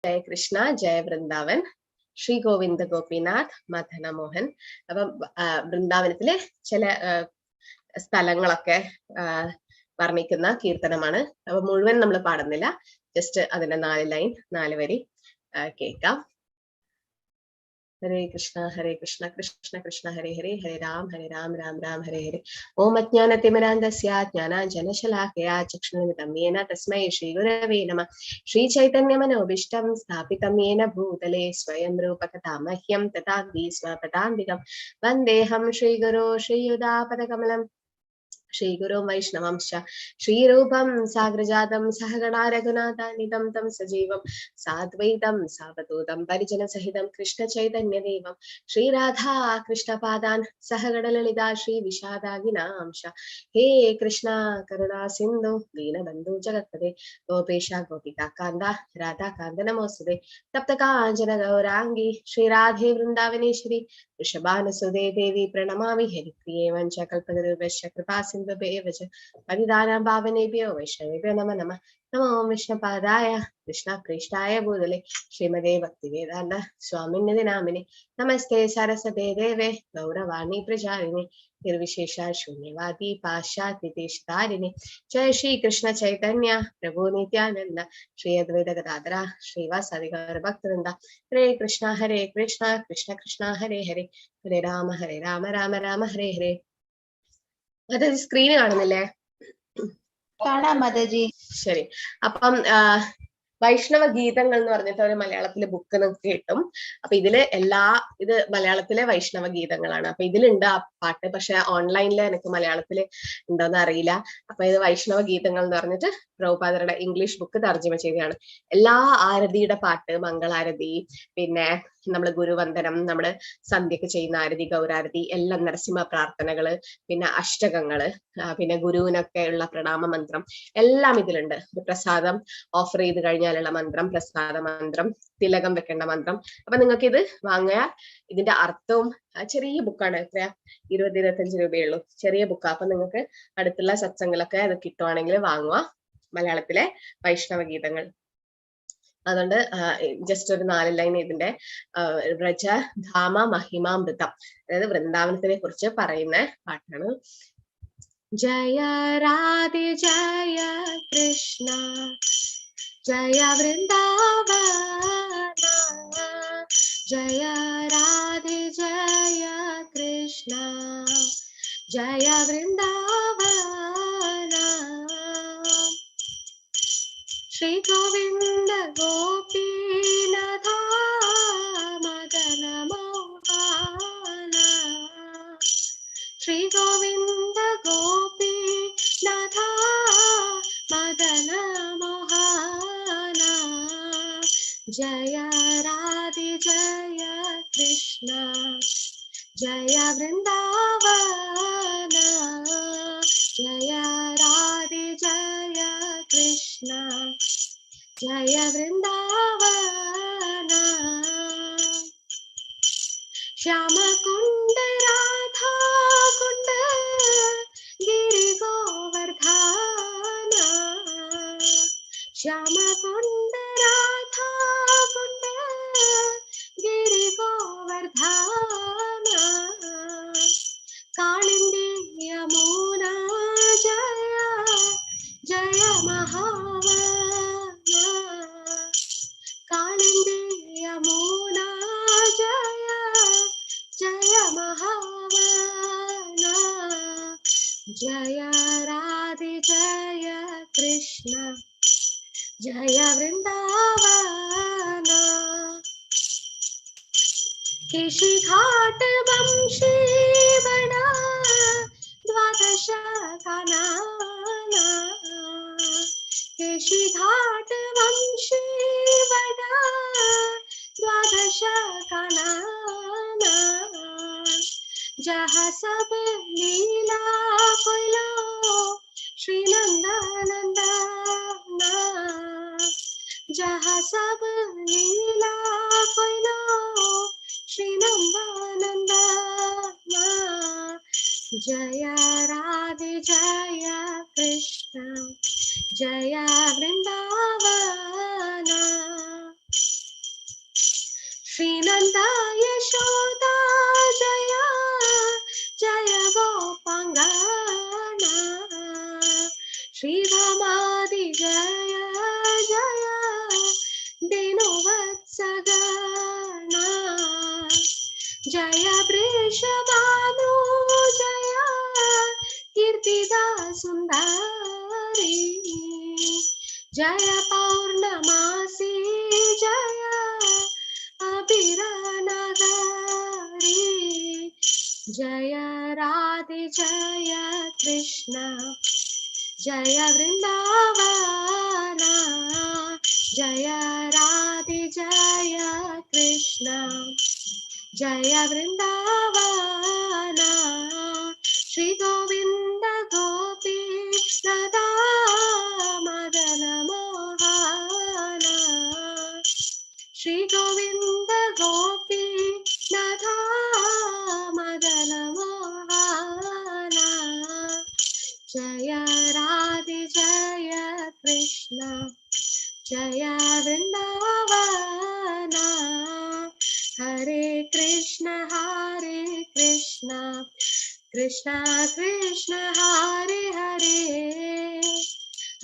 ജയ കൃഷ്ണ, ജയ വൃന്ദാവൻ, ശ്രീ ഗോവിന്ദ ഗോപിനാഥ്, മദന മോഹൻ. അപ്പം വൃന്ദാവനത്തിലെ ചില സ്ഥലങ്ങളൊക്കെ വർണ്ണിക്കുന്ന കീർത്തനമാണ്. അപ്പൊ മുഴുവൻ നമ്മൾ പാടുന്നില്ല, ജസ്റ്റ് അതിന്റെ 4 ലൈൻ 4 വരി കേൾക്കാം. ഹരേ കൃഷ്ണ കൃഷ്ണ കൃഷ്ണ ഹരേ ഹരേ, ഹരേ രാം രാം രാം ഹരേ ഹരേ. ഓം അജ്ഞാനതിമിരാന്ധസ്യ ജ്ഞാനാഞ്ജനശലാകയാ ചക്ഷുരുന്മിലിതം യേന തസ്മൈ ശ്രീഗുരവേ നമഃ. ശ്രീചൈതന്യമനോഭീഷ്ടം സ്ഥാപിതം യേന ഭൂതലേ സ്വയം രൂപകഥാ മഹ്യം തഥാപി സ്വപദാന്തികം വന്ദേഹം ശ്രീഗുരോ ശ്രീയുതാപദകമലം ശ്രീഗുരു വൈഷ്ണവംശ ശ്രീരൂപം സാഗ്രജാതം സഹഗണാ രഘുനാഥാനിതം തം സജീവം സാദ്വൈതം സാവധൂതം പരിജന സഹിതം കൃഷ്ണ ചൈതന്യദേവം ശ്രീരാധാ കൃഷ്ണപാദാൻ സഹഗണലളിതാ ശ്രീ വിഷാദാഗിനാംശ. ഹേ കൃഷ്ണ കരുണാ സിന്ധു ദീനബന്ധു ജഗത്പദേ ഗോപേശ ഗോപികാ കാന്ത രാധാകാന്ത നമോസ്തുതേ. തപ്ത കാഞ്ചന ഗൗരാംഗി ശ്രീരാധേ വൃന്ദാവനേശ്വരി വൃഷഭാനുസുതേ ദേവി പ്രണമാമി ഹരിപ്രിയേ വഞ്ച കൽപതരുഭ്യശ്ച കൃപാ സിന്ധുഭ്യശ്ച പതിതാനാം പാവനേഭ്യോ വൈഷ്ണവേഭ്യോ നമോ നമഃ. നമോ വിഷ്ണുപാദായ കൃഷ്ണപ്രേഷ്ഠായ ഭൂതലേ ശ്രീമതേ ഭക്തിവേദാന്ത സ്വാമിന്യതി നാമിനി. നമസ്തേ സരസ്വതേ ദേവേ ഗൗരവാണി പ്രചാരിണി നിർവിശേഷ ശൂന്യവാദി പാശ്ചാത്യദേശധാരിണി. ജയ ശ്രീ കൃഷ്ണ ചൈതന്യ പ്രഭു നിത്യാനന്ദ ശ്രീ അദ്വൈത ഗദാധര ശ്രീവാസാദി ഗൗരഭക്തവൃന്ദ. ഹരേ കൃഷ്ണ കൃഷ്ണ കൃഷ്ണ ഹരേ ഹരേ, ഹരേ രാമ രാമ രാമ ഹരേ ഹരേ. അത് സ്ക്രീന് കാണുന്നില്ലേ? കാണാം മാതാജി. ശരി. അപ്പം വൈഷ്ണവ ഗീതങ്ങൾ എന്ന് പറഞ്ഞിട്ട് ഒരു മലയാളത്തിലെ ബുക്ക് നിങ്ങൾക്ക് കിട്ടും. അപ്പൊ ഇത് മലയാളത്തിലെ വൈഷ്ണവ ഗീതങ്ങളാണ്. അപ്പൊ ഇതിലുണ്ട് ആ പാട്ട്, പക്ഷെ ഓൺലൈനിൽ എനിക്ക് മലയാളത്തില് ഉണ്ടോന്ന് അറിയില്ല. അപ്പൊ ഇത് വൈഷ്ണവ ഗീതങ്ങൾ എന്ന് പറഞ്ഞിട്ട് പ്രഭുപാദരുടെ ഇംഗ്ലീഷ് ബുക്ക് തർജ്ജമ ചെയ്തതാണ്. എല്ലാ ആരതിയുടെ പാട്ട്, മംഗളാരതി, പിന്നെ നമ്മള് ഗുരുവന്ദനം, നമ്മള് സന്ധ്യക്ക് ചെയ്യുന്ന ആരതി, ഗൗരാരതി, എല്ലാം നരസിംഹ പ്രാർത്ഥനകള്, പിന്നെ അഷ്ടകങ്ങള്, പിന്നെ ഗുരുവിനൊക്കെ ഉള്ള പ്രണാമ മന്ത്രം എല്ലാം ഇതിലുണ്ട്. പ്രസാദം ഓഫർ ചെയ്ത് കഴിഞ്ഞാലുള്ള മന്ത്രം, പ്രസാദ മന്ത്രം, തിലകം വെക്കേണ്ട മന്ത്രം. അപ്പൊ നിങ്ങൾക്ക് ഇത് വാങ്ങിയാൽ ഇതിന്റെ അർത്ഥവും, ചെറിയ ബുക്കാണ്, എത്രയാ 20-25 രൂപയുള്ളൂ, ചെറിയ ബുക്കാ. അപ്പൊ നിങ്ങൾക്ക് അടുത്തുള്ള സത്സംഗങ്ങളൊക്കെ അത് കിട്ടുവാണെങ്കിൽ വാങ്ങുക, മലയാളത്തിലെ വൈഷ്ണവ ഗീതങ്ങൾ. അതുകൊണ്ട് ജസ്റ്റ് ഒരു 4 ലൈൻ ഇതിന്റെ വ്രജ ധാമ മഹിമാമൃതം, അതായത് വൃന്ദാവനത്തിനെ കുറിച്ച് പറയുന്ന പാട്ടാണ്. ജയ രാധേ ജയ കൃഷ്ണ ജയ വൃന്ദാവന, ജയ രാധേ ജയ കൃഷ്ണ ജയ വൃന്ദാവന, ശ്രീ ഗോവിന്ദ ഗോപീനാഥ മദന മോഹന, ശ്രീ ഗോവിന്ദ ഗോപീനാഥ മദന മോഹന, ജയ രാധേ ജയ കൃഷ്ണ ജയ വൃന്ദാവന, ജയ രാധേ ജയ കൃഷ്ണ ജയ വൃന്ദാവന, ശ്യാമ കുണ്ട രാധാ കുണ്ട ഗിരി ഗോവർധന, ശ്യാമ കുണ്ട രാധാ കുണ്ട ഗിരി ഗോവർധന, കാളിന്ദി യമുന ജയ ജയ മഹാവന, കാളിന്ദി യമുന ജയ ജയ മഹാവന, ജയ രാധേ ജയ കൃഷ്ണ ജയ വൃന്ദാവന, केशी घाट वंशी बना द्वादश कानाना, केशी घाट वंशी बना द्वादश कानाना, जहाँ सब लीला कोइलो श्री नंदनंदना, जहाँ सब लीला कोइलो श्री नंदनंदना, जय राधे जय कृष्ण जय वृंदावन, नंदा यशोदा जय जय गोपांगना श्रीरामादि जय जय दिनवत्सगना जय वृषभानु जय कीर्तिदा सुंदरी जय पौर्णमासी जय अभिरानगरी जय राधे जय कृष्ण जय वृंदावना जय राधे जय कृष्ण जय वृंदावना श्री गोविंद गोपी सदा मदन मोहना श्री गोविंद गोपी सदा मदन मोहना जय राधे जय कृष्ण जय वृंदावना हरे कृष्ण कृष्ण कृष्ण हरे हरे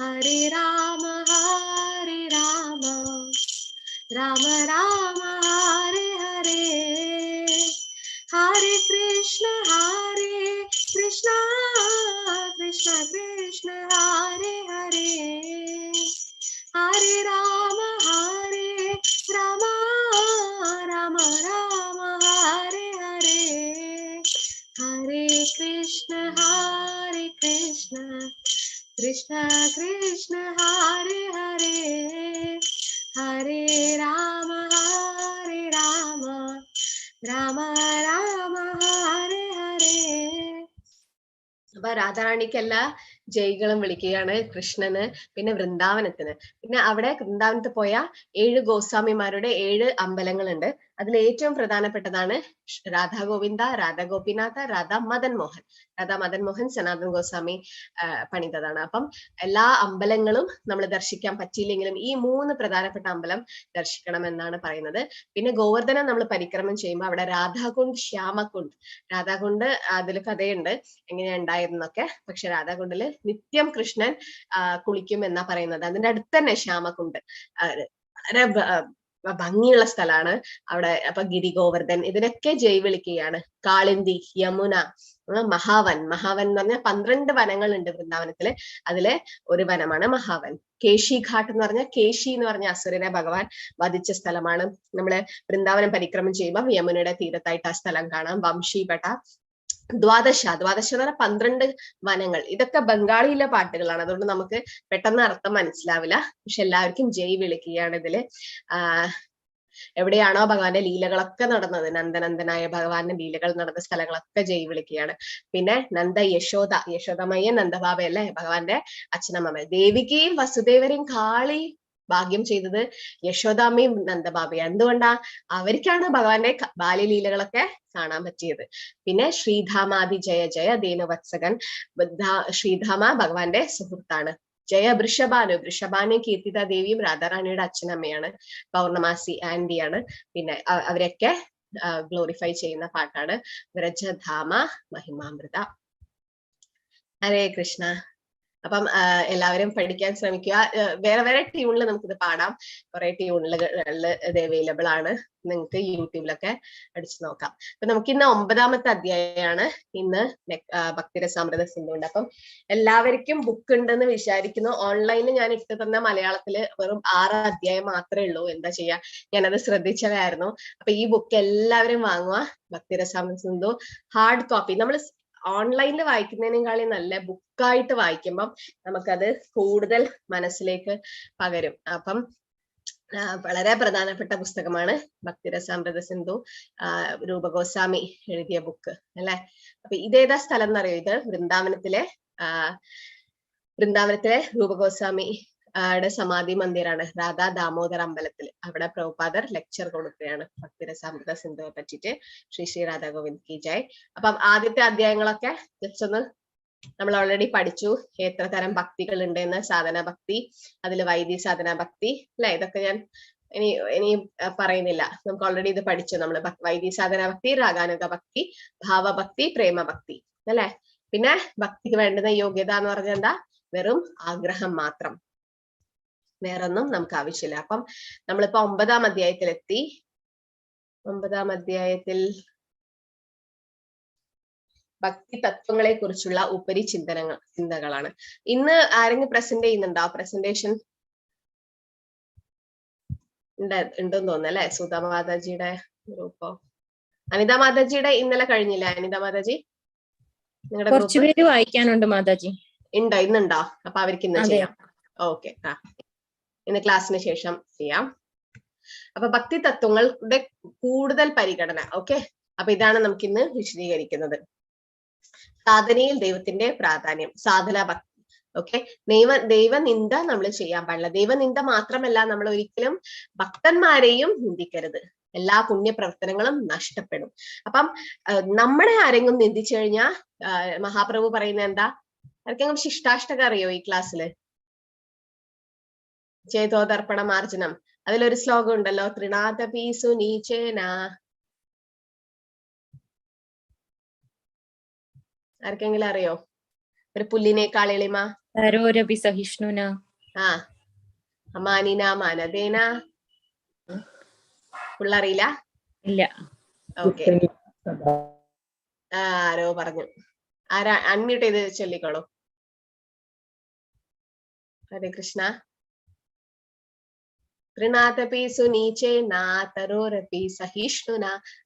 हरे राम राम राम हरे हरे हरे कृष्ण कृष्ण कृष्ण हरे हरे हरे राम राम राम हरे हरे हरे कृष्ण कृष्ण कृष्ण हरे हरे हरे राम राम राम हरे हरे അപ്പൊ രാധാറാണിക്ക് എല്ലാ ജൈകളും വിളിക്കുകയാണ് കൃഷ്ണന്, പിന്നെ വൃന്ദാവനത്തിന്. പിന്നെ അവിടെ വൃന്ദാവനത്ത് പോയ 7 ഗോസ്വാമിമാരുടെ 7 അമ്പലങ്ങളുണ്ട്. അതിൽ ഏറ്റവും പ്രധാനപ്പെട്ടതാണ് രാധാ ഗോവിന്ദ, രാധാ ഗോപിനാഥ, രാധാ മദൻ മോഹൻ സനാതൻ ഗോസ്വാമി പണിതതാണ്. അപ്പം എല്ലാ അമ്പലങ്ങളും നമ്മൾ ദർശിക്കാൻ പറ്റിയില്ലെങ്കിലും ഈ 3 പ്രധാനപ്പെട്ട അമ്പലം ദർശിക്കണം എന്നാണ് പറയുന്നത്. പിന്നെ ഗോവർദ്ധനം നമ്മൾ പരിക്രമം ചെയ്യുമ്പോൾ അവിടെ രാധാകുണ്ട്, രാധാകുണ്ട് അതിൽ കഥയുണ്ട് എങ്ങനെയാ ഉണ്ടായിരുന്നൊക്കെ. പക്ഷെ രാധാകുണ്ടില് നിത്യം കൃഷ്ണൻ കുളിക്കും എന്നാ പറയുന്നത്. അതിന്റെ അടുത്ത് തന്നെ ശ്യാമകുണ്ട്, വളരെ ഭംഗിയുള്ള സ്ഥലമാണ് അവിടെ. അപ്പൊ ഗിരി ഗോവർദ്ധൻ ഇതിനൊക്കെ ജയ് വിളിക്കുകയാണ്. കാളിന്തി, യമുന, മഹാവൻ എന്ന് പറഞ്ഞാൽ 12 വനങ്ങളുണ്ട് വൃന്ദാവനത്തില്. അതിലെ ഒരു വനമാണ് മഹാവൻ. കേശി ഘാട്ട് എന്ന് പറഞ്ഞാൽ കേശി എന്ന് പറഞ്ഞ അസുരനെ ഭഗവാൻ വധിച്ച സ്ഥലമാണ്. നമ്മള് വൃന്ദാവനം പരിക്രമം ചെയ്യുമ്പോൾ യമുനയുടെ തീരത്തായിട്ട് ആ സ്ഥലം കാണാം. വംശീപട്ട, ദ്വാദശ എന്ന് പറഞ്ഞാൽ 12 വനങ്ങൾ. ഇതൊക്കെ ബംഗാളിയിലെ പാട്ടുകളാണ്, അതുകൊണ്ട് നമുക്ക് പെട്ടെന്ന് അർത്ഥം മനസ്സിലാവില്ല. പക്ഷെ എല്ലാവർക്കും ജയ് വിളിക്കുകയാണ് ഇതില്. എവിടെയാണോ ഭഗവാന്റെ ലീലകളൊക്കെ നടന്നത്, നന്ദനന്ദനായ ഭഗവാന്റെ ലീലകൾ നടന്ന സ്ഥലങ്ങളൊക്കെ ജയ് വിളിക്കുകയാണ്. പിന്നെ നന്ദ യശോദമയ്യ നന്ദബാബയല്ലേ ഭഗവാന്റെ അച്ഛനമ്മ. ദേവികയും വസുദേവരെയും കാളി ഭാഗ്യം ചെയ്തത് യശോദാമ്മയും നന്ദബാബയും. എന്തുകൊണ്ടാ? അവർക്കാണ് ഭഗവാന്റെ ബാല്യലീലകളൊക്കെ കാണാൻ പറ്റിയത്. പിന്നെ ശ്രീധാമാദി ജയ ജയ ദീനവത്സകൻ, ശ്രീധാമ ഭഗവാന്റെ സുഹൃത്താണ്. ജയ വൃഷഭാനു കീർത്തിത ദേവിയും രാധാറാണിയുടെ അച്ഛനമ്മയാണ്. പൗർണമാസി ആന്റിയാണ്. പിന്നെ അവരൊക്കെ ഗ്ലോറിഫൈ ചെയ്യുന്ന പാട്ടാണ് വ്രജധാമ മഹിമാമൃത. ഹരേ കൃഷ്ണ. അപ്പം എല്ലാവരും പഠിക്കാൻ ശ്രമിക്കുക. വേറെ ട്യൂണിൽ നമുക്കിത് പാടാം. കുറെ ട്യൂണുകളിൽ ഇത് അവൈലബിൾ ആണ്, നിങ്ങൾക്ക് യൂട്യൂബിലൊക്കെ അടിച്ചു നോക്കാം. അപ്പൊ നമുക്ക് ഇന്ന് 9ാമത്തെ അധ്യായമാണ്. ഇന്ന് ഭക്തിരസാമൃത സിന്ധു ഉണ്ട്. അപ്പം എല്ലാവർക്കും ബുക്ക് ഉണ്ടെന്ന് വിചാരിക്കുന്നു. ഓൺലൈനിൽ ഞാൻ ഇട്ട് തന്ന മലയാളത്തില് വെറും 6 അധ്യായം മാത്രമേ ഉള്ളൂ. എന്താ ചെയ്യാ, ഞാനത് ശ്രദ്ധിച്ചതായിരുന്നു. അപ്പൊ ഈ ബുക്ക് എല്ലാവരും വാങ്ങുക. ഭക്തിരസാമൃത സിന്ധു ഹാർഡ് കോപ്പി. നമ്മൾ ഓൺലൈനിൽ വായിക്കുന്നതിനേക്കാളും നല്ല ബുക്കായിട്ട് വായിക്കുമ്പം നമുക്കത് കൂടുതൽ മനസ്സിലേക്ക് പകരും. അപ്പം വളരെ പ്രധാനപ്പെട്ട പുസ്തകമാണ് ഭക്തിരസാമൃത സിന്ധു, രൂപഗോസ്വാമി എഴുതിയ ബുക്ക് അല്ലെ. അപ്പൊ ഇതേതാ സ്ഥലം എന്നറിയോ? ഇത് വൃന്ദാവനത്തിലെ രൂപഗോസ്വാമി സമാധി മന്ദിരാണ്, രാധാ ദാമോദർ അമ്പലത്തിൽ. അവിടെ പ്രഭുപാദർ ലെക്ചർ കൊടുക്കുകയാണ് ഭക്തിരസാമൃത സിന്ധുവെ പറ്റിയിട്ട്. ശ്രീ രാധാ ഗോവിന്ദ് കി ജയ്. അപ്പം ആദ്യത്തെ അധ്യായങ്ങളൊക്കെ ജസ്റ്റ് ഒന്ന് നമ്മൾ ഓൾറെഡി പഠിച്ചു. എത്ര തരം ഭക്തികൾ ഉണ്ട് എന്ന്. സാധന ഭക്തി, അതിൽ വൈദി സാധന ഭക്തി അല്ലെ, ഇതൊക്കെ ഞാൻ ഇനി ഇനി പറയുന്നില്ല, നമുക്ക് ഓൾറെഡി ഇത് പഠിച്ചു നമ്മള്. വൈദിസാധന ഭക്തി, രാഗാനുഗ ഭക്തി, ഭാവഭക്തി, പ്രേമഭക്തി അല്ലെ. പിന്നെ ഭക്തിക്ക് വേണ്ടുന്ന യോഗ്യത എന്ന് പറഞ്ഞാൽ എന്താ? വെറും ആഗ്രഹം മാത്രം, വേറൊന്നും നമുക്ക് ആവശ്യമില്ല. അപ്പം നമ്മളിപ്പോ 9-ാം അധ്യായത്തിലെത്തി. 9-ാം അധ്യായത്തിൽ ഭക്തി തത്വങ്ങളെ കുറിച്ചുള്ള ഉപരി ചിന്തകളാണ്. ഇന്ന് ആരെങ്കിലും പ്രസന്റ് ചെയ്യുന്നുണ്ടോ? പ്രസന്റേഷൻ ഉണ്ടെന്ന് തോന്നുന്നു അല്ലെ? സുധാ മാതാജിയുടെ ഗ്രൂപ്പോ? അനിത മാതാജിയുടെ ഇന്നലെ കഴിഞ്ഞില്ല? അനിത മാതാജി നിങ്ങളുടെ കുറച്ചുപേര് വായിക്കാനുണ്ട് മാതാജി. ഉണ്ടോ? ഇന്നുണ്ടോ? അപ്പൊ അവർക്ക് ഇന്ന് ചെയ്യാം. ഓക്കെ, ഇന്ന് ക്ലാസ്സിന് ശേഷം ചെയ്യാം. അപ്പൊ ഭക്തി തത്വങ്ങളുടെ കൂടുതൽ പരിഗണന. ഓക്കെ, അപ്പൊ ഇതാണ് നമുക്ക് ഇന്ന് വിശദീകരിക്കുന്നത്. സാധനയിൽ ദൈവത്തിന്റെ പ്രാധാന്യം, സാധന ഭക്തി. ഓക്കെ, ദൈവനിന്ദ നമ്മൾ ചെയ്യാൻ പാടില്ല. ദൈവനിന്ദ മാത്രമല്ല, നമ്മൾ ഒരിക്കലും ഭക്തന്മാരെയും നിന്ദിക്കരുത്. എല്ലാ പുണ്യപ്രവർത്തനങ്ങളും നഷ്ടപ്പെടും. അപ്പം നമ്മളെ ആരെങ്കിലും നിന്ദിച്ചു കഴിഞ്ഞാൽ മഹാപ്രഭു പറയുന്നത് എന്താ? ആർക്കെങ്കിലും ശിഷ്ടാഷ്ടകം അറിയോ ഈ ക്ലാസ്സില്? ചേതോദർപ്പണ മാർജനം, അതിലൊരു ശ്ലോകം ഉണ്ടല്ലോ, ത്രിനാഥപി സുനീചേന. ആർക്കെങ്കിലും അറിയോ? ഒരു പുല്ലിനേക്കാൾ എളിമ, തരോരപി സഹിഷ്ണുന, അമാനിന മാനദേന. പുള്ളറിയില്ല? ഇല്ല. ഓക്കെ, ആരോ പറഞ്ഞു. ആരാ? അൺമ്യൂട്ട് ചെയ്ത് ചൊല്ലിക്കോളൂ. ഹരേ കൃഷ്ണ. ത്രിനാഥപി സുനീചേന തരോരപി സഹിഷ്ണുന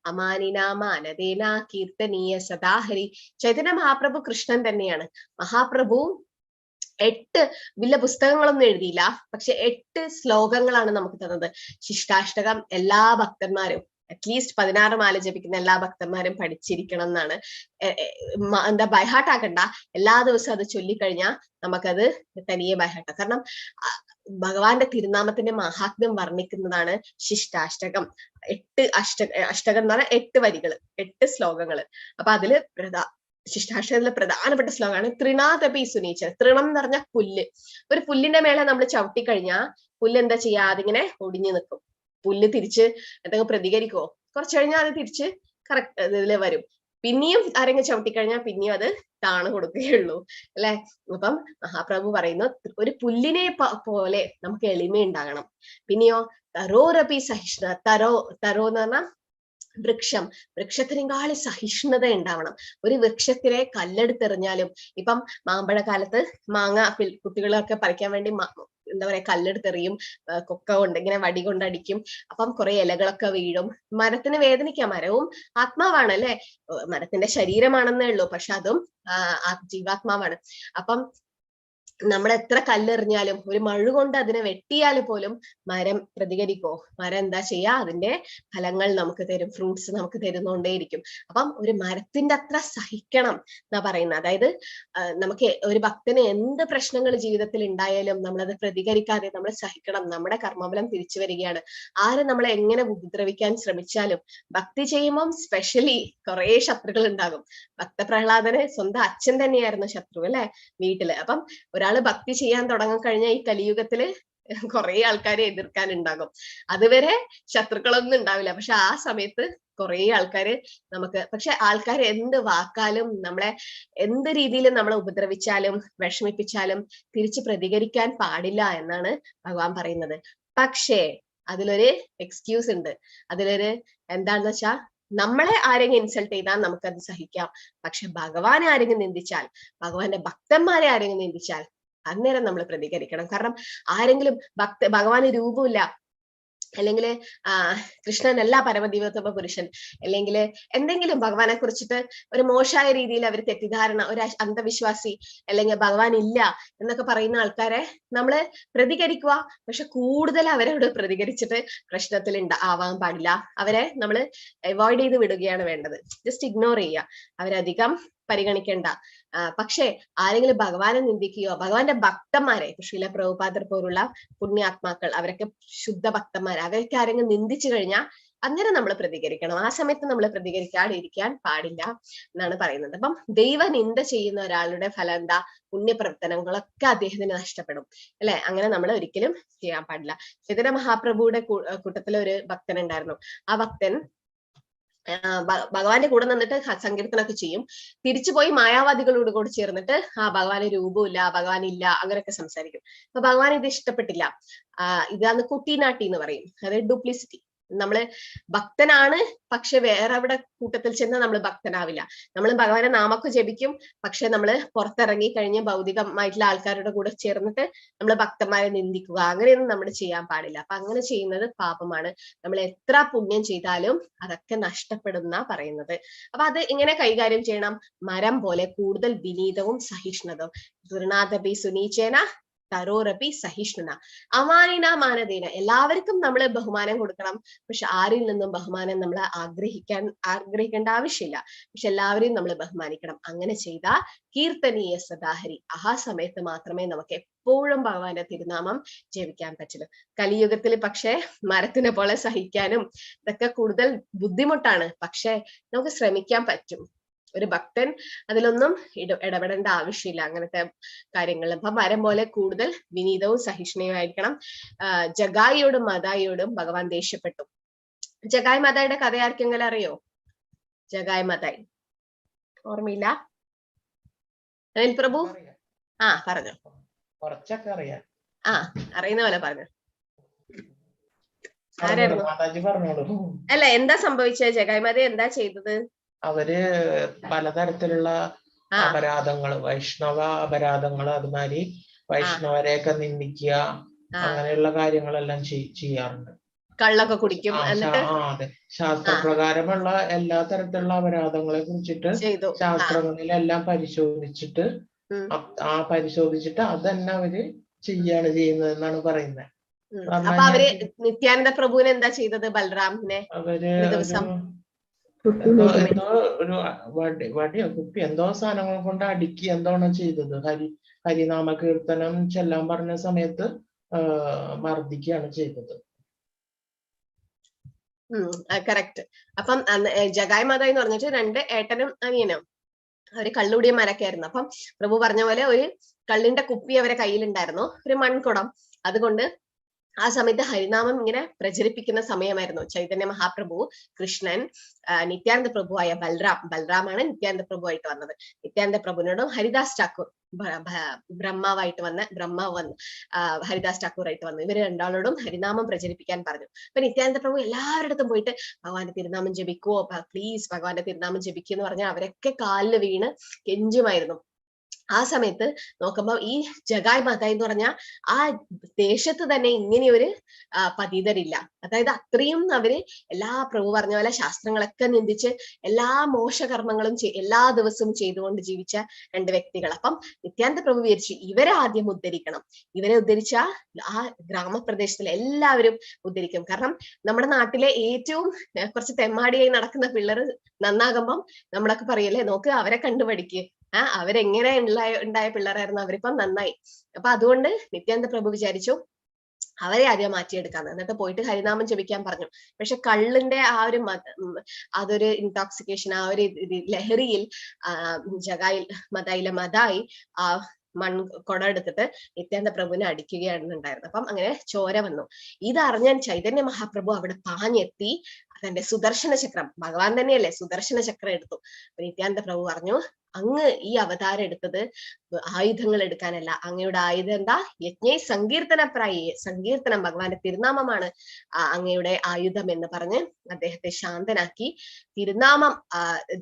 അമാനിന മാനദേന കീർത്തനീയ സദാഹരി. ചൈതന്യ മഹാപ്രഭു കൃഷ്ണൻ തന്നെയാണ്. മഹാപ്രഭു 8 വലിയ പുസ്തകങ്ങളൊന്നും എഴുതിയില്ല, പക്ഷെ 8 ശ്ലോകങ്ങളാണ് നമുക്ക് തന്നത്. ശിഷ്ടാഷ്ടകം എല്ലാ ഭക്തന്മാരും അറ്റ്ലീസ്റ്റ് 16 മാല ജപിക്കുന്ന എല്ലാ ഭക്തന്മാരും പഠിച്ചിരിക്കണം എന്നാണ്. എന്താ, ബൈഹാർട്ട് ആക്കണ്ട, എല്ലാ ദിവസവും അത് ചൊല്ലിക്കഴിഞ്ഞാൽ നമുക്കത് തനിയെ ബൈഹാർട്ട്. കാരണം ഭഗവാന്റെ തിരുനാമത്തിന്റെ മഹാത്മ്യം വർണ്ണിക്കുന്നതാണ് ശിഷ്ടാഷ്ടകം. 8 അഷ്ടകം എന്ന് പറഞ്ഞാൽ 8 വരികൾ, 8 ശ്ലോകങ്ങൾ. അപ്പൊ അതില് ശിഷ്ടാഷ്ടകത്തിലെ പ്രധാനപ്പെട്ട ശ്ലോകമാണ് ത്രിനാഥപി സുനീച. തൃണം എന്ന് പറഞ്ഞാൽ പുല്ല്. ഒരു പുല്ലിന്റെ മേലെ നമ്മൾ ചവിട്ടിക്കഴിഞ്ഞാൽ പുല്ല് എന്താ ചെയ്യാ? അതിങ്ങനെ ഒടിഞ്ഞു നിൽക്കും. പുല്ല് തിരിച്ച് എന്തെങ്കിലും പ്രതികരിക്കുവോ? കുറച്ചു കഴിഞ്ഞാൽ അത് തിരിച്ച് കറക്റ്റ് ഇതില് വരും. പിന്നെയും ആരെങ്കിലും ചവിട്ടിക്കഴിഞ്ഞാൽ പിന്നെയും അത് താണ് കൊടുക്കുകയുള്ളൂ അല്ലെ. അപ്പം മഹാപ്രഭു പറയുന്നു, ഒരു പുല്ലിനെ പോലെ നമുക്ക് എളിമയുണ്ടാകണം. പിന്നെയോ തരോരപി സഹിഷ്ണ. തരോ എന്ന് പറഞ്ഞാൽ വൃക്ഷം. വൃക്ഷത്തിനേക്കാൾ സഹിഷ്ണുത ഉണ്ടാവണം. ഒരു വൃക്ഷത്തിനെ കല്ലെടുത്തെറിഞ്ഞാലും, ഇപ്പം മാമ്പഴക്കാലത്ത് മാങ്ങ കുട്ടികളൊക്കെ പറിക്കാൻ വേണ്ടി എന്താ പറയാ കല്ലെടുത്തെറിയും, കൊക്ക കൊണ്ട് ഇങ്ങനെ വടി കൊണ്ടടിക്കും. അപ്പം കുറെ ഇലകളൊക്കെ വീഴും. മരത്തിന് വേദനിക്കാം, മരവും ആത്മാവാണ് അല്ലെ. മരത്തിന്റെ ശരീരമാണെന്നേ ഉള്ളൂ, പക്ഷെ അതും ജീവാത്മാവാണ്. അപ്പം നമ്മൾ എത്ര കല്ലെറിഞ്ഞാലും, ഒരു മഴ കൊണ്ട് അതിനെ വെട്ടിയാൽ പോലും മരം പ്രതികരിക്കോ? മരം എന്താ ചെയ്യാ? അതിന്റെ ഫലങ്ങൾ നമുക്ക് തരും, ഫ്രൂട്ട്സ് നമുക്ക് തരുന്നോണ്ടേയിരിക്കും. അപ്പം ഒരു മരത്തിന്റെ അത്ര സഹിക്കണം എന്നാ പറയുന്നത്. അതായത് നമുക്ക് ഒരു ഭക്തന് എന്ത് പ്രശ്നങ്ങൾ ജീവിതത്തിൽ ഉണ്ടായാലും നമ്മളത് പ്രതികരിക്കാതെ നമ്മൾ സഹിക്കണം. നമ്മുടെ കർമ്മഫലം തിരിച്ചു വരികയാണ്. ആര് നമ്മളെ എങ്ങനെ ഉപദ്രവിക്കാൻ ശ്രമിച്ചാലും, ഭക്തി ചെയ്യുമ്പം സ്പെഷ്യലി കുറെ ശത്രുക്കൾ ഉണ്ടാകും. ഭക്തപ്രഹ്ലാദന് സ്വന്തം അച്ഛൻ തന്നെയായിരുന്നു ശത്രു അല്ലെ വീട്ടില്. അപ്പം ഒരാള് ഭക്തി ചെയ്യാൻ തുടങ്ങിക്കഴിഞ്ഞാൽ ഈ കലിയുഗത്തില് കുറെ ആൾക്കാരെ എതിർക്കാനുണ്ടാകും. അതുവരെ ശത്രുക്കളൊന്നും ഉണ്ടാവില്ല, പക്ഷെ ആ സമയത്ത് കുറെ ആൾക്കാര് നമുക്ക്, പക്ഷെ ആൾക്കാർ എന്ത് വാക്കാലും നമ്മളെ എന്ത് രീതിയിലും നമ്മളെ ഉപദ്രവിച്ചാലും വിഷമിപ്പിച്ചാലും തിരിച്ച് പ്രതികരിക്കാൻ പാടില്ല എന്നാണ് ഭഗവാൻ പറയുന്നത്. പക്ഷേ അതിലൊരു എക്സ്ക്യൂസ് ഉണ്ട്. അതിലൊരു എന്താണെന്ന് വെച്ചാ, നമ്മളെ ആരെങ്കിലും ഇൻസൾട്ട് ചെയ്താൽ നമുക്കത് സഹിക്കാം. പക്ഷെ ഭഗവാനെ ആരെങ്കിലും നിന്ദിച്ചാൽ, ഭഗവാന്റെ ഭക്തന്മാരെ ആരെങ്കിലും നിന്ദിച്ചാൽ അന്നേരം നമ്മൾ പ്രതികരിക്കണം. കാരണം ആരെങ്കിലും ഭഗവാന് രൂപമില്ല, അല്ലെങ്കിൽ കൃഷ്ണനല്ല പരമദിവ്യോത്തമ പുരുഷൻ, അല്ലെങ്കിൽ എന്തെങ്കിലും ഭഗവാനെ കുറിച്ചിട്ട് ഒരു മോശമായ രീതിയിൽ അവർ തെറ്റിദ്ധാരണ, ഒരു അന്ധവിശ്വാസി, അല്ലെങ്കിൽ ഭഗവാൻ ഇല്ല എന്നൊക്കെ പറയുന്ന ആൾക്കാരെ നമ്മള് പ്രതികരിക്കുക. പക്ഷെ കൂടുതൽ അവരോട് പ്രതികരിച്ചിട്ട് പ്രശ്നത്തിൽ ആവാൻ പാടില്ല. അവരെ നമ്മൾ അവോയ്ഡ് ചെയ്ത് വിടുകയാണ് വേണ്ടത്. ജസ്റ്റ് ഇഗ്നോർ ചെയ്യുക, അവരധികം പരിഗണിക്കേണ്ട. പക്ഷെ ആരെങ്കിലും ഭഗവാനെ നിന്ദിക്കുകയോ, ഭഗവാന്റെ ഭക്തന്മാരെ, ശ്രീല പ്രഭുപാദർ പോലുള്ള പുണ്യാത്മാക്കൾ, അവരൊക്കെ ശുദ്ധ ഭക്തന്മാർ, അവരൊക്കെ ആരെങ്കിലും നിന്ദിച്ചു കഴിഞ്ഞാൽ അങ്ങനെ നമ്മൾ പ്രതികരിക്കണം. ആ സമയത്ത് നമ്മൾ പ്രതികരിക്കാതിരിക്കാൻ പാടില്ല എന്നാണ് പറയുന്നത്. അപ്പം ദൈവനിന്ദ ചെയ്യുന്ന ഒരാളുടെ ഫലം എന്താ? പുണ്യപ്രവർത്തനങ്ങളൊക്കെ അദ്ദേഹത്തിന് നഷ്ടപ്പെടും അല്ലെ. അങ്ങനെ നമ്മൾ ഒരിക്കലും ചെയ്യാൻ പാടില്ല. ചൈതന്യ മഹാപ്രഭുയുടെ കൂട്ടത്തിലെ ഒരു ഭക്തൻ ഉണ്ടായിരുന്നു. ആ ഭക്തൻ ഭഗവാന്റെ കൂടെ നിന്നിട്ട് സങ്കീർത്തനമൊക്കെ ചെയ്യും. തിരിച്ചു പോയി മായാവാദികളോട് കൂടി ചേർന്നിട്ട് ഭഗവാന് രൂപമില്ല, ഭഗവാൻ ഇല്ല, അങ്ങനെയൊക്കെ സംസാരിക്കും. അപ്പൊ ഭഗവാൻ ഇത് ഇഷ്ടപ്പെട്ടില്ല. ഇതാന്ന് കുട്ടീനാട്ടി എന്ന് പറയും, അതായത് ഡ്യൂപ്ലിസിറ്റി. നമ്മള് ഭക്തനാണ്, പക്ഷെ വേറെ അവിടെ കൂട്ടത്തിൽ ചെന്ന് നമ്മൾ ഭക്തനാവില്ല. നമ്മൾ ഭഗവാനെ നാമൊക്കെ ജപിക്കും, പക്ഷെ നമ്മൾ പുറത്തിറങ്ങി കഴിഞ്ഞ് ഭൗതികമായിട്ടുള്ള ആൾക്കാരുടെ കൂടെ ചേർന്നിട്ട് നമ്മൾ ഭക്തന്മാരെ നിന്ദിക്കുക, അങ്ങനെയൊന്നും നമ്മൾ ചെയ്യാൻ പാടില്ല. അപ്പൊ അങ്ങനെ ചെയ്യുന്നത് പാപമാണ്. നമ്മൾ എത്ര പുണ്യം ചെയ്താലും അതൊക്കെ നഷ്ടപ്പെടുന്ന പറയുന്നത്. അപ്പൊ അത് ഇങ്ങനെ കൈകാര്യം ചെയ്യണം. മരം പോലെ കൂടുതൽ വിനീതവും സഹിഷ്ണുതവും. ദുർനാഥപി സുനീചേന തരോരപി സഹിഷ്ണുന അമാനിന മാനദേന. എല്ലാവർക്കും നമ്മൾ ബഹുമാനം കൊടുക്കണം, പക്ഷെ ആരിൽ നിന്നും ബഹുമാനം നമ്മൾ ആഗ്രഹിക്കേണ്ട ആവശ്യമില്ല. പക്ഷെ എല്ലാവരെയും നമ്മൾ ബഹുമാനിക്കണം. അങ്ങനെ ചെയ്താൽ കീർത്തനീയ സദാഹരി, ആ സമയത്ത് മാത്രമേ നമുക്ക് എപ്പോഴും ഭഗവാന്റെ തിരുനാമം ജപിക്കാൻ പറ്റുള്ളൂ. കലിയുഗത്തിൽ പക്ഷെ മരത്തിനെ പോലെ സഹിക്കാനും ഇതൊക്കെ കൂടുതൽ ബുദ്ധിമുട്ടാണ്. പക്ഷെ നമുക്ക് ശ്രമിക്കാൻ പറ്റും. ഒരു ഭക്തൻ അതിലൊന്നും ഇടപെടേണ്ട ആവശ്യമില്ല അങ്ങനത്തെ കാര്യങ്ങൾ. അപ്പൊ മരം പോലെ കൂടുതൽ വിനീതവും സഹിഷ്ണുമായിരിക്കണം. ജഗായിയോടും മതായിയോടും ഭഗവാൻ ദേഷ്യപ്പെട്ടു. ജഗായ് മതായിയുടെ കഥ ആർക്കെങ്കിലും അറിയോ? ജഗായ് മതായി ഓർമ്മയില്ല? അനിൽ പ്രഭു പറഞ്ഞു. കുറച്ചൊക്കെ അറിയാം. അറിയുന്ന പോലെ പറഞ്ഞു. ആരായിരുന്നു? അല്ല, എന്താ സംഭവിച്ചത്? ജഗായ് മത എന്താ ചെയ്തത്? അവര് പലതരത്തിലുള്ള അപരാധങ്ങൾ, വൈഷ്ണവ അപരാധങ്ങൾ, അതുമാതിരി വൈഷ്ണവരെയൊക്കെ നിന്ദിക്കുക, അങ്ങനെയുള്ള കാര്യങ്ങളെല്ലാം ചെയ്യാറുണ്ട്. കള്ളൊക്കെ കുടിക്കും. അതെ, ശാസ്ത്രപ്രകാരമുള്ള എല്ലാ തരത്തിലുള്ള അപരാധങ്ങളെ കുറിച്ചിട്ട് ശാസ്ത്രങ്ങളിലെല്ലാം പരിശോധിച്ചിട്ട് അതന്നെ അവര് ചെയ്യാണ് ചെയ്യുന്നത് എന്നാണ് പറയുന്നത്. അപ്പൊ അവര് നിത്യാനന്ദ പ്രഭുവിനെ എന്താ ചെയ്തത്? ബൽറാമിനെ അവര് എന്തോ ഒരു വടിയോ കുപ്പി എന്തോ സാധനങ്ങൾ കൊണ്ട് അടുക്കി എന്തോണോ ചെയ്തത്. ഹരിനാമ കീർത്തനം ചെല്ലാൻ പറഞ്ഞ സമയത്ത് മർദ്ദിക്കുകയാണ് ചെയ്തത്. കറക്റ്റ്. അപ്പം ജഗായ് മാതാ എന്ന് പറഞ്ഞിട്ട് 2 ഏട്ടനും അനിയനും അവര് കള്ളുടിയ മരക്കായിരുന്നു. അപ്പം പ്രഭു പറഞ്ഞ പോലെ ഒരു കള്ളിന്റെ കുപ്പി അവരെ കയ്യിലുണ്ടായിരുന്നു, ഒരു മൺകുടം. അതുകൊണ്ട് ആ സമയത്ത് ഹരിനാമം ഇങ്ങനെ പ്രചരിപ്പിക്കുന്ന സമയമായിരുന്നു. ചൈതന്യ മഹാപ്രഭു, കൃഷ്ണൻ, നിത്യാനന്ദ പ്രഭുവായ ബൽറാമാണ് നിത്യാനന്ദ പ്രഭുവായിട്ട് വന്നത്. നിത്യാനന്ദ പ്രഭുവിനോടും ഹരിദാസ് ഠാക്കൂർ ബ്രഹ്മാവ് വന്നു ഹരിദാസ് ഠാക്കൂറായിട്ട് വന്നു. ഇവര് രണ്ടാളോടും ഹരിനാമം പ്രചരിപ്പിക്കാൻ പറഞ്ഞു. അപ്പൊ നിത്യാനന്ദ പ്രഭു എല്ലാവരുടെ പോയിട്ട് ഭഗവാന്റെ തിരുനാമം ജപിക്കുവോ, പ്ലീസ് ഭഗവാന്റെ തിരുനാമം ജപിക്കുക എന്ന് പറഞ്ഞാൽ അവരൊക്കെ കാലിൽ വീണ് കെഞ്ചുമായിരുന്നു. ആ സമയത്ത് നോക്കുമ്പോ ഈ ജഗായ് മാതായി എന്ന് പറഞ്ഞാൽ ആ ദേശത്ത് തന്നെ ഇങ്ങനെയൊരു പതിതരില്ല. അതായത് അത്രയും അവര് പ്രഭു പറഞ്ഞ പോലെ ശാസ്ത്രങ്ങളൊക്കെ നിന്ദിച്ച് എല്ലാ മോശകർമ്മങ്ങളും എല്ലാ ദിവസവും ചെയ്തുകൊണ്ട് ജീവിച്ച 2 വ്യക്തികൾ. അപ്പം നിത്യാനന്ദ പ്രഭു വിചാരിച്ചു ഇവരെ ആദ്യം ഉദ്ധരിക്കണം. ഇവരെ ഉദ്ധരിച്ച ആ ഗ്രാമപ്രദേശത്തിലെ എല്ലാവരും ഉദ്ധരിക്കും. കാരണം നമ്മുടെ നാട്ടിലെ ഏറ്റവും കുറച്ച് തെമ്മാടിയായി നടക്കുന്ന പിള്ളേർ നന്നാകുമ്പം നമ്മളൊക്കെ പറയല്ലേ, നോക്ക് അവരെ കണ്ടുപഠിക്ക്, അവരെങ്ങനെ ഉണ്ടായ പിള്ളേരായിരുന്നു, അവരിപ്പം നന്നായി. അപ്പൊ അതുകൊണ്ട് നിത്യാനന്ദ പ്രഭു വിചാരിച്ചു അവരെ ആദ്യം മാറ്റിയെടുക്കാന്ന്. എന്നിട്ട് പോയിട്ട് ഹരിനാമം ജപിക്കാൻ പറഞ്ഞു. പക്ഷെ കള്ളിന്റെ അതൊരു ഇൻടോക്സിക്കേഷൻ, ആ ഒരു ലഹരിയിൽ ജഗായി മതായി കൊട എടുത്തിട്ട് നിത്യാനന്ദ പ്രഭുവിനെ അടിക്കുകയാണ് ഉണ്ടായിരുന്നത്. അപ്പം അങ്ങനെ ചോര വന്നു. ഇതറിഞ്ഞാൻ ചൈതന്യ മഹാപ്രഭു അവിടെ പാഞ്ഞെത്തി തന്റെ സുദർശന ചക്രം, ഭഗവാൻ തന്നെയല്ലേ, സുദർശന ചക്രം എടുത്തു. നിത്യാനന്ദ പ്രഭു പറഞ്ഞു, അങ്ങ് ഈ അവതാരം എടുത്തത് ആയുധങ്ങൾ എടുക്കാനല്ല, അങ്ങയുടെ ആയുധം എന്താ? യജ്ഞ സങ്കീർത്തനം, ഭഗവാന്റെ തിരുനാമമാണ് അങ്ങയുടെ ആയുധം എന്ന് പറഞ്ഞ് അദ്ദേഹത്തെ ശാന്തനാക്കി തിരുനാമം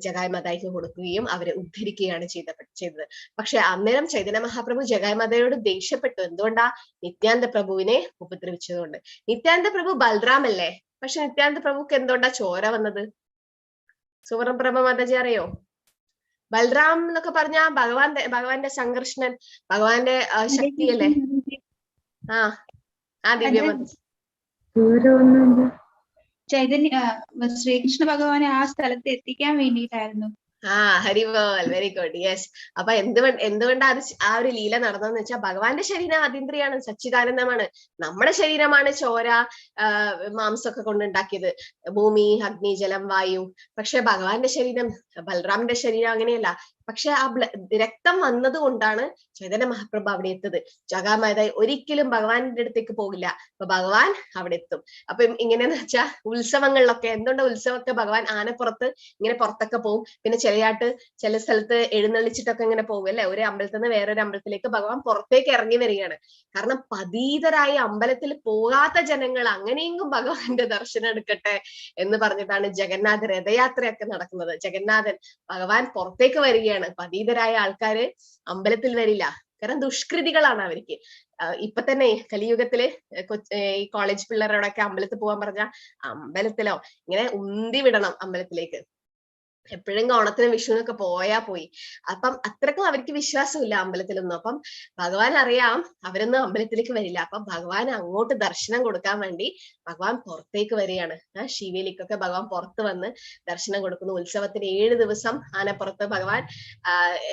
ജഗായ് മാതായിക്ക് കൊടുക്കുകയും അവരെ ഉദ്ധരിക്കുകയാണ് ചെയ്തത്. പക്ഷെ അന്നേരം ചൈതന്യ മഹാപ്രഭു ജഗായ് മാതായോട് ദേഷ്യപ്പെട്ടു. എന്തുകൊണ്ടാ? നിത്യാനന്ദ പ്രഭുവിനെ ഉപദ്രവിച്ചതുകൊണ്ട്. നിത്യാനന്ദ പ്രഭു ബൽറാം അല്ലേ? പക്ഷെ നിത്യാനന്ദ പ്രഭുക്ക് എന്തുകൊണ്ടാ ചോര വന്നത്? സുവർണപ്രഭ മാതാജി അറിയോ? ബൽറാം എന്നൊക്കെ പറഞ്ഞാ ഭഗവാന്റെ സംകർഷണൻ, ഭഗവാന്റെ ശക്തിയല്ലേ? ദിവ്യമതി. ചൈതന്യ ശ്രീകൃഷ്ണ ഭഗവാനെ ആ സ്ഥലത്ത് എത്തിക്കാൻ വേണ്ടിയിട്ടായിരുന്നു ഹരിബോൾ, വെരി ഗുഡ്. യെസ്. അപ്പൊ എന്തുകൊണ്ടാ അത് ആ ഒരു ലീല നടന്നതെന്ന് വെച്ചാൽ ഭഗവാന്റെ ശരീരം അതീന്ദ്രിയാണ്, സച്ചിദാനന്ദമാണ്. നമ്മുടെ ശരീരമാണ് ചോര, മാംസമൊക്കെ കൊണ്ടുണ്ടാക്കിയത്, ഭൂമി, അഗ്നി, ജലം, വായു. പക്ഷെ ഭഗവാന്റെ ശരീരം, ബലറാമിന്റെ ശരീരം അങ്ങനെയല്ല. പക്ഷെ ആ രക്തം വന്നത് കൊണ്ടാണ് ചൈതന്യ മഹാപ്രഭു അവിടെ എത്തത്. ജഗാമാത ഒരിക്കലും ഭഗവാന്റെ അടുത്തേക്ക് പോകില്ല, അപ്പൊ ഭഗവാൻ അവിടെ എത്തും. അപ്പൊ ഇങ്ങനെയെന്ന് വെച്ചാൽ ഉത്സവങ്ങളിലൊക്കെ എന്തുകൊണ്ട് ഉത്സവമൊക്കെ ഭഗവാൻ ആനപ്പുറത്ത് ഇങ്ങനെ പുറത്തൊക്കെ പോകും. പിന്നെ ചില സ്ഥലത്ത് എഴുന്നള്ളിച്ചിട്ടൊക്കെ ഇങ്ങനെ പോകും അല്ലെ. ഒരു അമ്പലത്തിൽ നിന്ന് വേറൊരു അമ്പലത്തിലേക്ക് ഭഗവാൻ പുറത്തേക്ക് ഇറങ്ങി വരികയാണ്. കാരണം പതീതരായി അമ്പലത്തിൽ പോകാത്ത ജനങ്ങൾ അങ്ങനെയെങ്കിലും ഭഗവാന്റെ ദർശനം എടുക്കട്ടെ എന്ന് പറഞ്ഞിട്ടാണ് ജഗന്നാഥ രഥയാത്രയൊക്കെ നടക്കുന്നത്. ജഗന്നാഥൻ ഭഗവാൻ പുറത്തേക്ക് വരികയാണ്. പതീതരായ ആൾക്കാര് അമ്പലത്തിൽ വരില്ല, കാരണം ദുഷ്കൃതികളാണ് അവർക്ക്. ഇപ്പൊ തന്നെ കലിയുഗത്തില് ഈ കോളേജ് പിള്ളേരോടൊക്കെ അമ്പലത്തിൽ പോകാൻ പറഞ്ഞാൽ അമ്പലത്തിലോ ഇങ്ങനെ ഉന്തി വിടണം അമ്പലത്തിലേക്ക്. എപ്പോഴും ഓണത്തിനും വിഷുവിനൊക്കെ പോയാ പോയി. അപ്പം അത്രക്കും അവർക്ക് വിശ്വാസമില്ല അമ്പലത്തിലൊന്നും. അപ്പം ഭഗവാൻ അറിയാം അവരൊന്നും അമ്പലത്തിലേക്ക് വരില്ല. അപ്പം ഭഗവാൻ അങ്ങോട്ട് ദർശനം കൊടുക്കാൻ വേണ്ടി ഭഗവാൻ പുറത്തേക്ക് വരികയാണ്. ശിവേലിക്കൊക്കെ ഭഗവാൻ പുറത്ത് വന്ന് ദർശനം കൊടുക്കുന്നു. ഉത്സവത്തിന് 7 ദിവസം ആനപ്പുറത്ത് ഭഗവാൻ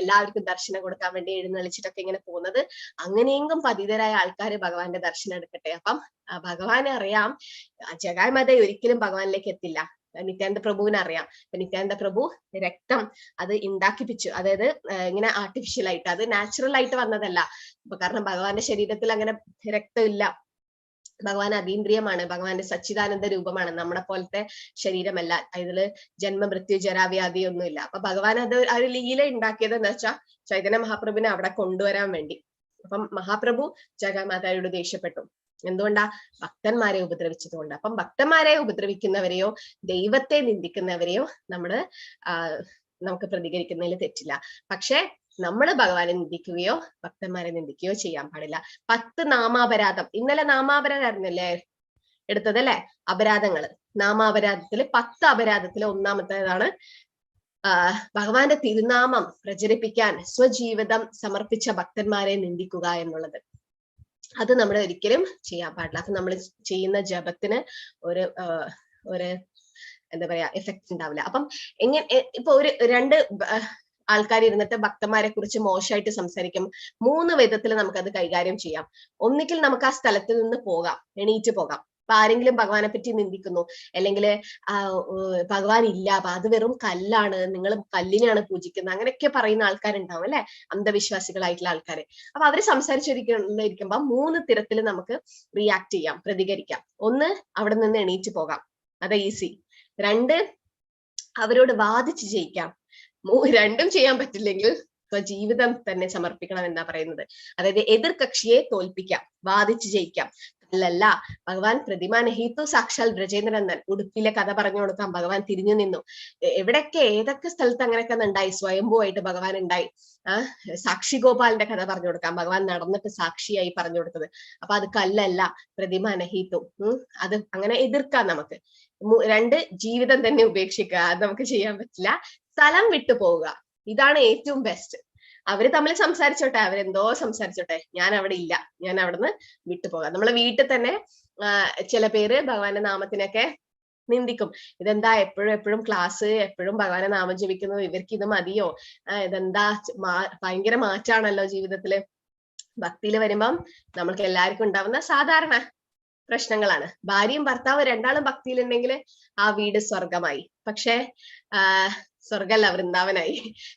എല്ലാവർക്കും ദർശനം കൊടുക്കാൻ വേണ്ടി എഴുന്നള്ളിച്ചിട്ടൊക്കെ ഇങ്ങനെ പോകുന്നത്. അങ്ങനെയെങ്കിലും പതിതരായ ആൾക്കാര് ഭഗവാന്റെ ദർശനം എടുക്കട്ടെ. അപ്പം ഭഗവാനെ അറിയാം ജഗാമാത ഒരിക്കലും ഭഗവാനിലേക്ക് എത്തില്ല. നിത്യാനന്ദ പ്രഭുവിനെ അറിയാം. നിത്യാനന്ദ പ്രഭു രക്തം അത് ഉണ്ടാക്കിപ്പിച്ചു, അതായത് ഇങ്ങനെ ആർട്ടിഫിഷ്യൽ ആയിട്ട്, അത് നാച്ചുറൽ ആയിട്ട് വന്നതല്ല. കാരണം ഭഗവാന്റെ ശരീരത്തിൽ അങ്ങനെ രക്തമില്ല. ഭഗവാൻ അതീന്ദ്രിയമാണ്, ഭഗവാന്റെ സച്ചിദാനന്ദ രൂപമാണ്, നമ്മുടെ പോലത്തെ ശരീരമല്ല. ഇതില് ജന്മ മൃത്യു ജരാവ്യാധി ഒന്നുമില്ല. അപ്പൊ ഭഗവാൻ അത് ആ ഒരു ലീല ഉണ്ടാക്കിയത് എന്താ വെച്ചാൽ ചൈതന്യ മഹാപ്രഭുവിനെ അവിടെ കൊണ്ടുവരാൻ വേണ്ടി. അപ്പം മഹാപ്രഭു ജഗാമാതായോട് ദേഷ്യപ്പെട്ടു. എന്തുകൊണ്ടാ? ഭക്തന്മാരെ ഉപദ്രവിച്ചതുകൊണ്ട്. അപ്പം ഭക്തന്മാരെ ഉപദ്രവിക്കുന്നവരെയോ ദൈവത്തെ നിന്ദിക്കുന്നവരെയോ നമുക്ക് പ്രതികരിക്കുന്നതിൽ തെറ്റില്ല. പക്ഷെ നമ്മൾ ഭഗവാനെ നിന്ദിക്കുകയോ ഭക്തന്മാരെ നിന്ദിക്കുകയോ ചെയ്യാൻ പാടില്ല. 10 നാമാപരാധം, ഇന്നലെ നാമാപരാധമായിരുന്നല്ലേ എടുത്തതല്ലേ, അപരാധങ്ങള്. നാമാപരാധത്തില് 10 അപരാധത്തില് ഒന്നാമത്തേതാണ് ഭഗവാന്റെ തിരുനാമം പ്രചരിപ്പിക്കാൻ സ്വജീവിതം സമർപ്പിച്ച ഭക്തന്മാരെ നിന്ദിക്കുക എന്നുള്ളത്. അത് നമ്മൾ ഒരിക്കലും ചെയ്യാൻ പാടില്ല. അപ്പൊ നമ്മൾ ചെയ്യുന്ന ജപത്തിന് ഒരു എന്താ പറയാ എഫക്ട് ഉണ്ടാവില്ല. അപ്പം ഇപ്പൊ ഒരു 2 ആൾക്കാർ ഇരുന്നിട്ട് ഭക്തന്മാരെ കുറിച്ച് മോശമായിട്ട് സംസാരിക്കും. 3 വിധത്തിൽ നമുക്കത് കൈകാര്യം ചെയ്യാം. ഒന്നുകിൽ നമുക്ക് ആ സ്ഥലത്തിൽ നിന്ന് പോകാം, എണീറ്റ് പോകാം. അപ്പൊ ആരെങ്കിലും ഭഗവാനെ പറ്റി നിന്ദിക്കുന്നു, അല്ലെങ്കിൽ ഭഗവാൻ ഇല്ല, അപ്പൊ അത് വെറും കല്ലാണ്, നിങ്ങൾ കല്ലിനെയാണ് പൂജിക്കുന്നത്, അങ്ങനെയൊക്കെ പറയുന്ന ആൾക്കാരുണ്ടാവും അല്ലെ, അന്ധവിശ്വാസികളായിട്ടുള്ള ആൾക്കാര്. അപ്പൊ അവര് സംസാരിച്ചിരിക്കുമ്പോ 3 തരത്തിൽ നമുക്ക് റിയാക്ട് ചെയ്യാം, പ്രതികരിക്കാം. ഒന്ന്, അവിടെ നിന്ന് എണീറ്റ് പോകാം, അത് ഈസി. 2, അവരോട് വാദിച്ച് ജയിക്കാം. 2ഉം ചെയ്യാൻ പറ്റില്ലെങ്കിൽ ജീവിതം തന്നെ സമർപ്പിക്കണം എന്നാ പറയുന്നത്. അതായത് എതിർ കക്ഷിയെ തോൽപ്പിക്കാം, വാദിച്ച് ജയിക്കാം. അല്ലല്ല, ഭഗവാൻ പ്രതിമ നഹീതു സാക്ഷാൽ ബ്രജേന്ദ്രനന്ദൻ, ഉടുപ്പിലെ കഥ പറഞ്ഞു കൊടുക്കാം. ഭഗവാൻ തിരിഞ്ഞു നിന്നു. ഏതൊക്കെ സ്ഥലത്ത് അങ്ങനെയൊക്കെ ഉണ്ടായി, സ്വയംഭൂവായിട്ട് ഭഗവാൻ ഉണ്ടായി. സാക്ഷി ഗോപാലിന്റെ കഥ പറഞ്ഞു കൊടുക്കാം, ഭഗവാൻ നടന്നിട്ട് സാക്ഷിയായി പറഞ്ഞു കൊടുത്തത്. അപ്പൊ അത് കല്ലല്ല, പ്രതിമ നഹീതു. അത് അങ്ങനെ എതിർക്കാം നമുക്ക്. 2, ജീവിതം തന്നെ ഉപേക്ഷിക്കുക, അത് നമുക്ക് ചെയ്യാൻ പറ്റില്ല. സ്ഥലം വിട്ടു പോവുക, ഇതാണ് ഏറ്റവും ബെസ്റ്റ്. അവര് തമ്മിൽ സംസാരിച്ചോട്ടെ, അവരെന്തോ സംസാരിച്ചോട്ടെ, ഞാൻ അവിടെ ഇല്ല, ഞാൻ അവിടുന്ന് വിട്ടുപോകാം. നമ്മളെ വീട്ടിൽ തന്നെ ചില പേര് ഭഗവാന്റെ നാമത്തിനൊക്കെ നിന്ദിക്കും. ഇതെന്താ എപ്പോഴും ക്ലാസ്, എപ്പോഴും ഭഗവാന്റെ നാമം ജപിക്കുന്നു, ഇവർക്ക് ഇത് മതിയോ, ഇതെന്താ ഭയങ്കര മാറ്റാണല്ലോ ജീവിതത്തില്. ഭക്തിയിൽ വരുമ്പം നമ്മൾക്ക് എല്ലാവർക്കും ഉണ്ടാവുന്ന സാധാരണ പ്രശ്നങ്ങളാണ്. ഭാര്യയും ഭർത്താവും 2ആളും ഭക്തിയിലുണ്ടെങ്കിൽ ആ വീട് സ്വർഗമായി. പക്ഷെ സ്വർഗല്ല, വൃന്ദാവനായി.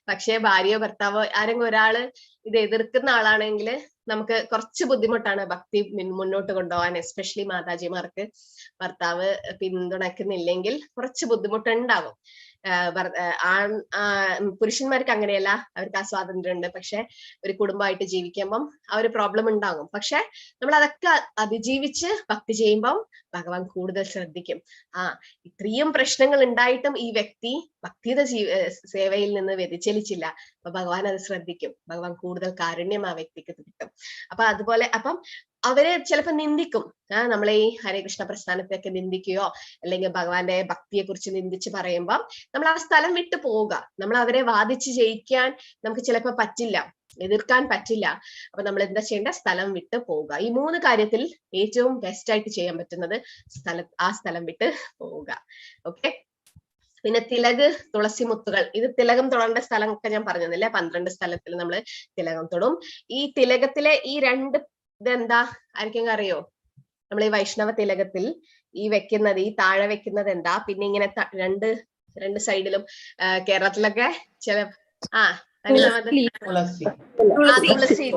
പക്ഷെ ഭാര്യയോ ഭർത്താവോ ആരെങ്കിലും ഒരാള് ഇത് എതിർക്കുന്ന ആളാണെങ്കിൽ നമുക്ക് കുറച്ച് ബുദ്ധിമുട്ടാണ് ഭക്തി മുന്നോട്ട് കൊണ്ടുപോകാൻ. എസ്പെഷ്യലി മാതാജിമാർക്ക് ഭർത്താവ് പിന്തുണയ്ക്കുന്നില്ലെങ്കിൽ കുറച്ച് ബുദ്ധിമുട്ടുണ്ടാവും. പുരുഷന്മാർക്ക് അങ്ങനെയല്ല, അവർക്ക് ആ സ്വാതന്ത്ര്യം ഉണ്ട്. പക്ഷെ ഒരു കുടുംബമായിട്ട് ജീവിക്കുമ്പം ആ ഒരു പ്രോബ്ലം ഉണ്ടാകും. പക്ഷെ നമ്മൾ അതൊക്കെ അതിജീവിച്ച് ഭക്തി ചെയ്യുമ്പം ഭഗവാൻ കൂടുതൽ ശ്രദ്ധിക്കും. ഇത്രയും പ്രശ്നങ്ങൾ ഉണ്ടായിട്ടും ഈ വ്യക്തി ഭക്തിയുടെ സേവയിൽ നിന്ന് വ്യതിചലിച്ചില്ല, അപ്പൊ ഭഗവാൻ അത് ശ്രദ്ധിക്കും. ഭഗവാൻ കൂടുതൽ കാരുണ്യം ആ വ്യക്തിക്ക് കിട്ടും. അപ്പൊ അതുപോലെ അപ്പം അവരെ ചിലപ്പോ നിന്ദിക്കും. നമ്മളെ ഈ ഹരേ കൃഷ്ണ പ്രസ്ഥാനത്തെയൊക്കെ നിന്ദിക്കുകയോ അല്ലെങ്കിൽ ഭഗവാന്റെ ഭക്തിയെ കുറിച്ച് നിന്ദിച്ച് പറയുമ്പോൾ നമ്മൾ ആ സ്ഥലം വിട്ടു പോവുക. നമ്മൾ അവരെ വാദിച്ച് ജയിക്കാൻ നമുക്ക് ചിലപ്പോ പറ്റില്ല, എതിർക്കാൻ പറ്റില്ല. അപ്പൊ നമ്മൾ എന്താ ചെയ്യേണ്ട? സ്ഥലം വിട്ട് പോവുക. ഈ 3 കാര്യത്തിൽ ഏറ്റവും ബെസ്റ്റ് ആയിട്ട് ചെയ്യാൻ പറ്റുന്നത് ആ സ്ഥലം വിട്ട് പോവുക. ഓക്കെ, പിന്നെ തിലക് തുളസി മുത്തുകൾ, ഇത് തിലകം തൊടേണ്ട സ്ഥലം ഒക്കെ ഞാൻ പറഞ്ഞതല്ലേ, 12 സ്ഥലത്തിൽ നമ്മൾ തിലകം തൊടും. ഈ തിലകത്തിലെ ഈ രണ്ട് ഇതെന്താ ആർക്കെങ്കിലും അറിയോ? നമ്മൾ ഈ വൈഷ്ണവ തിലകത്തിൽ ഈ വെക്കുന്നത്, ഈ താഴെ വെക്കുന്നത് എന്താ? പിന്നെ ഇങ്ങനെ രണ്ട് സൈഡിലും കേരളത്തിലൊക്കെ ചില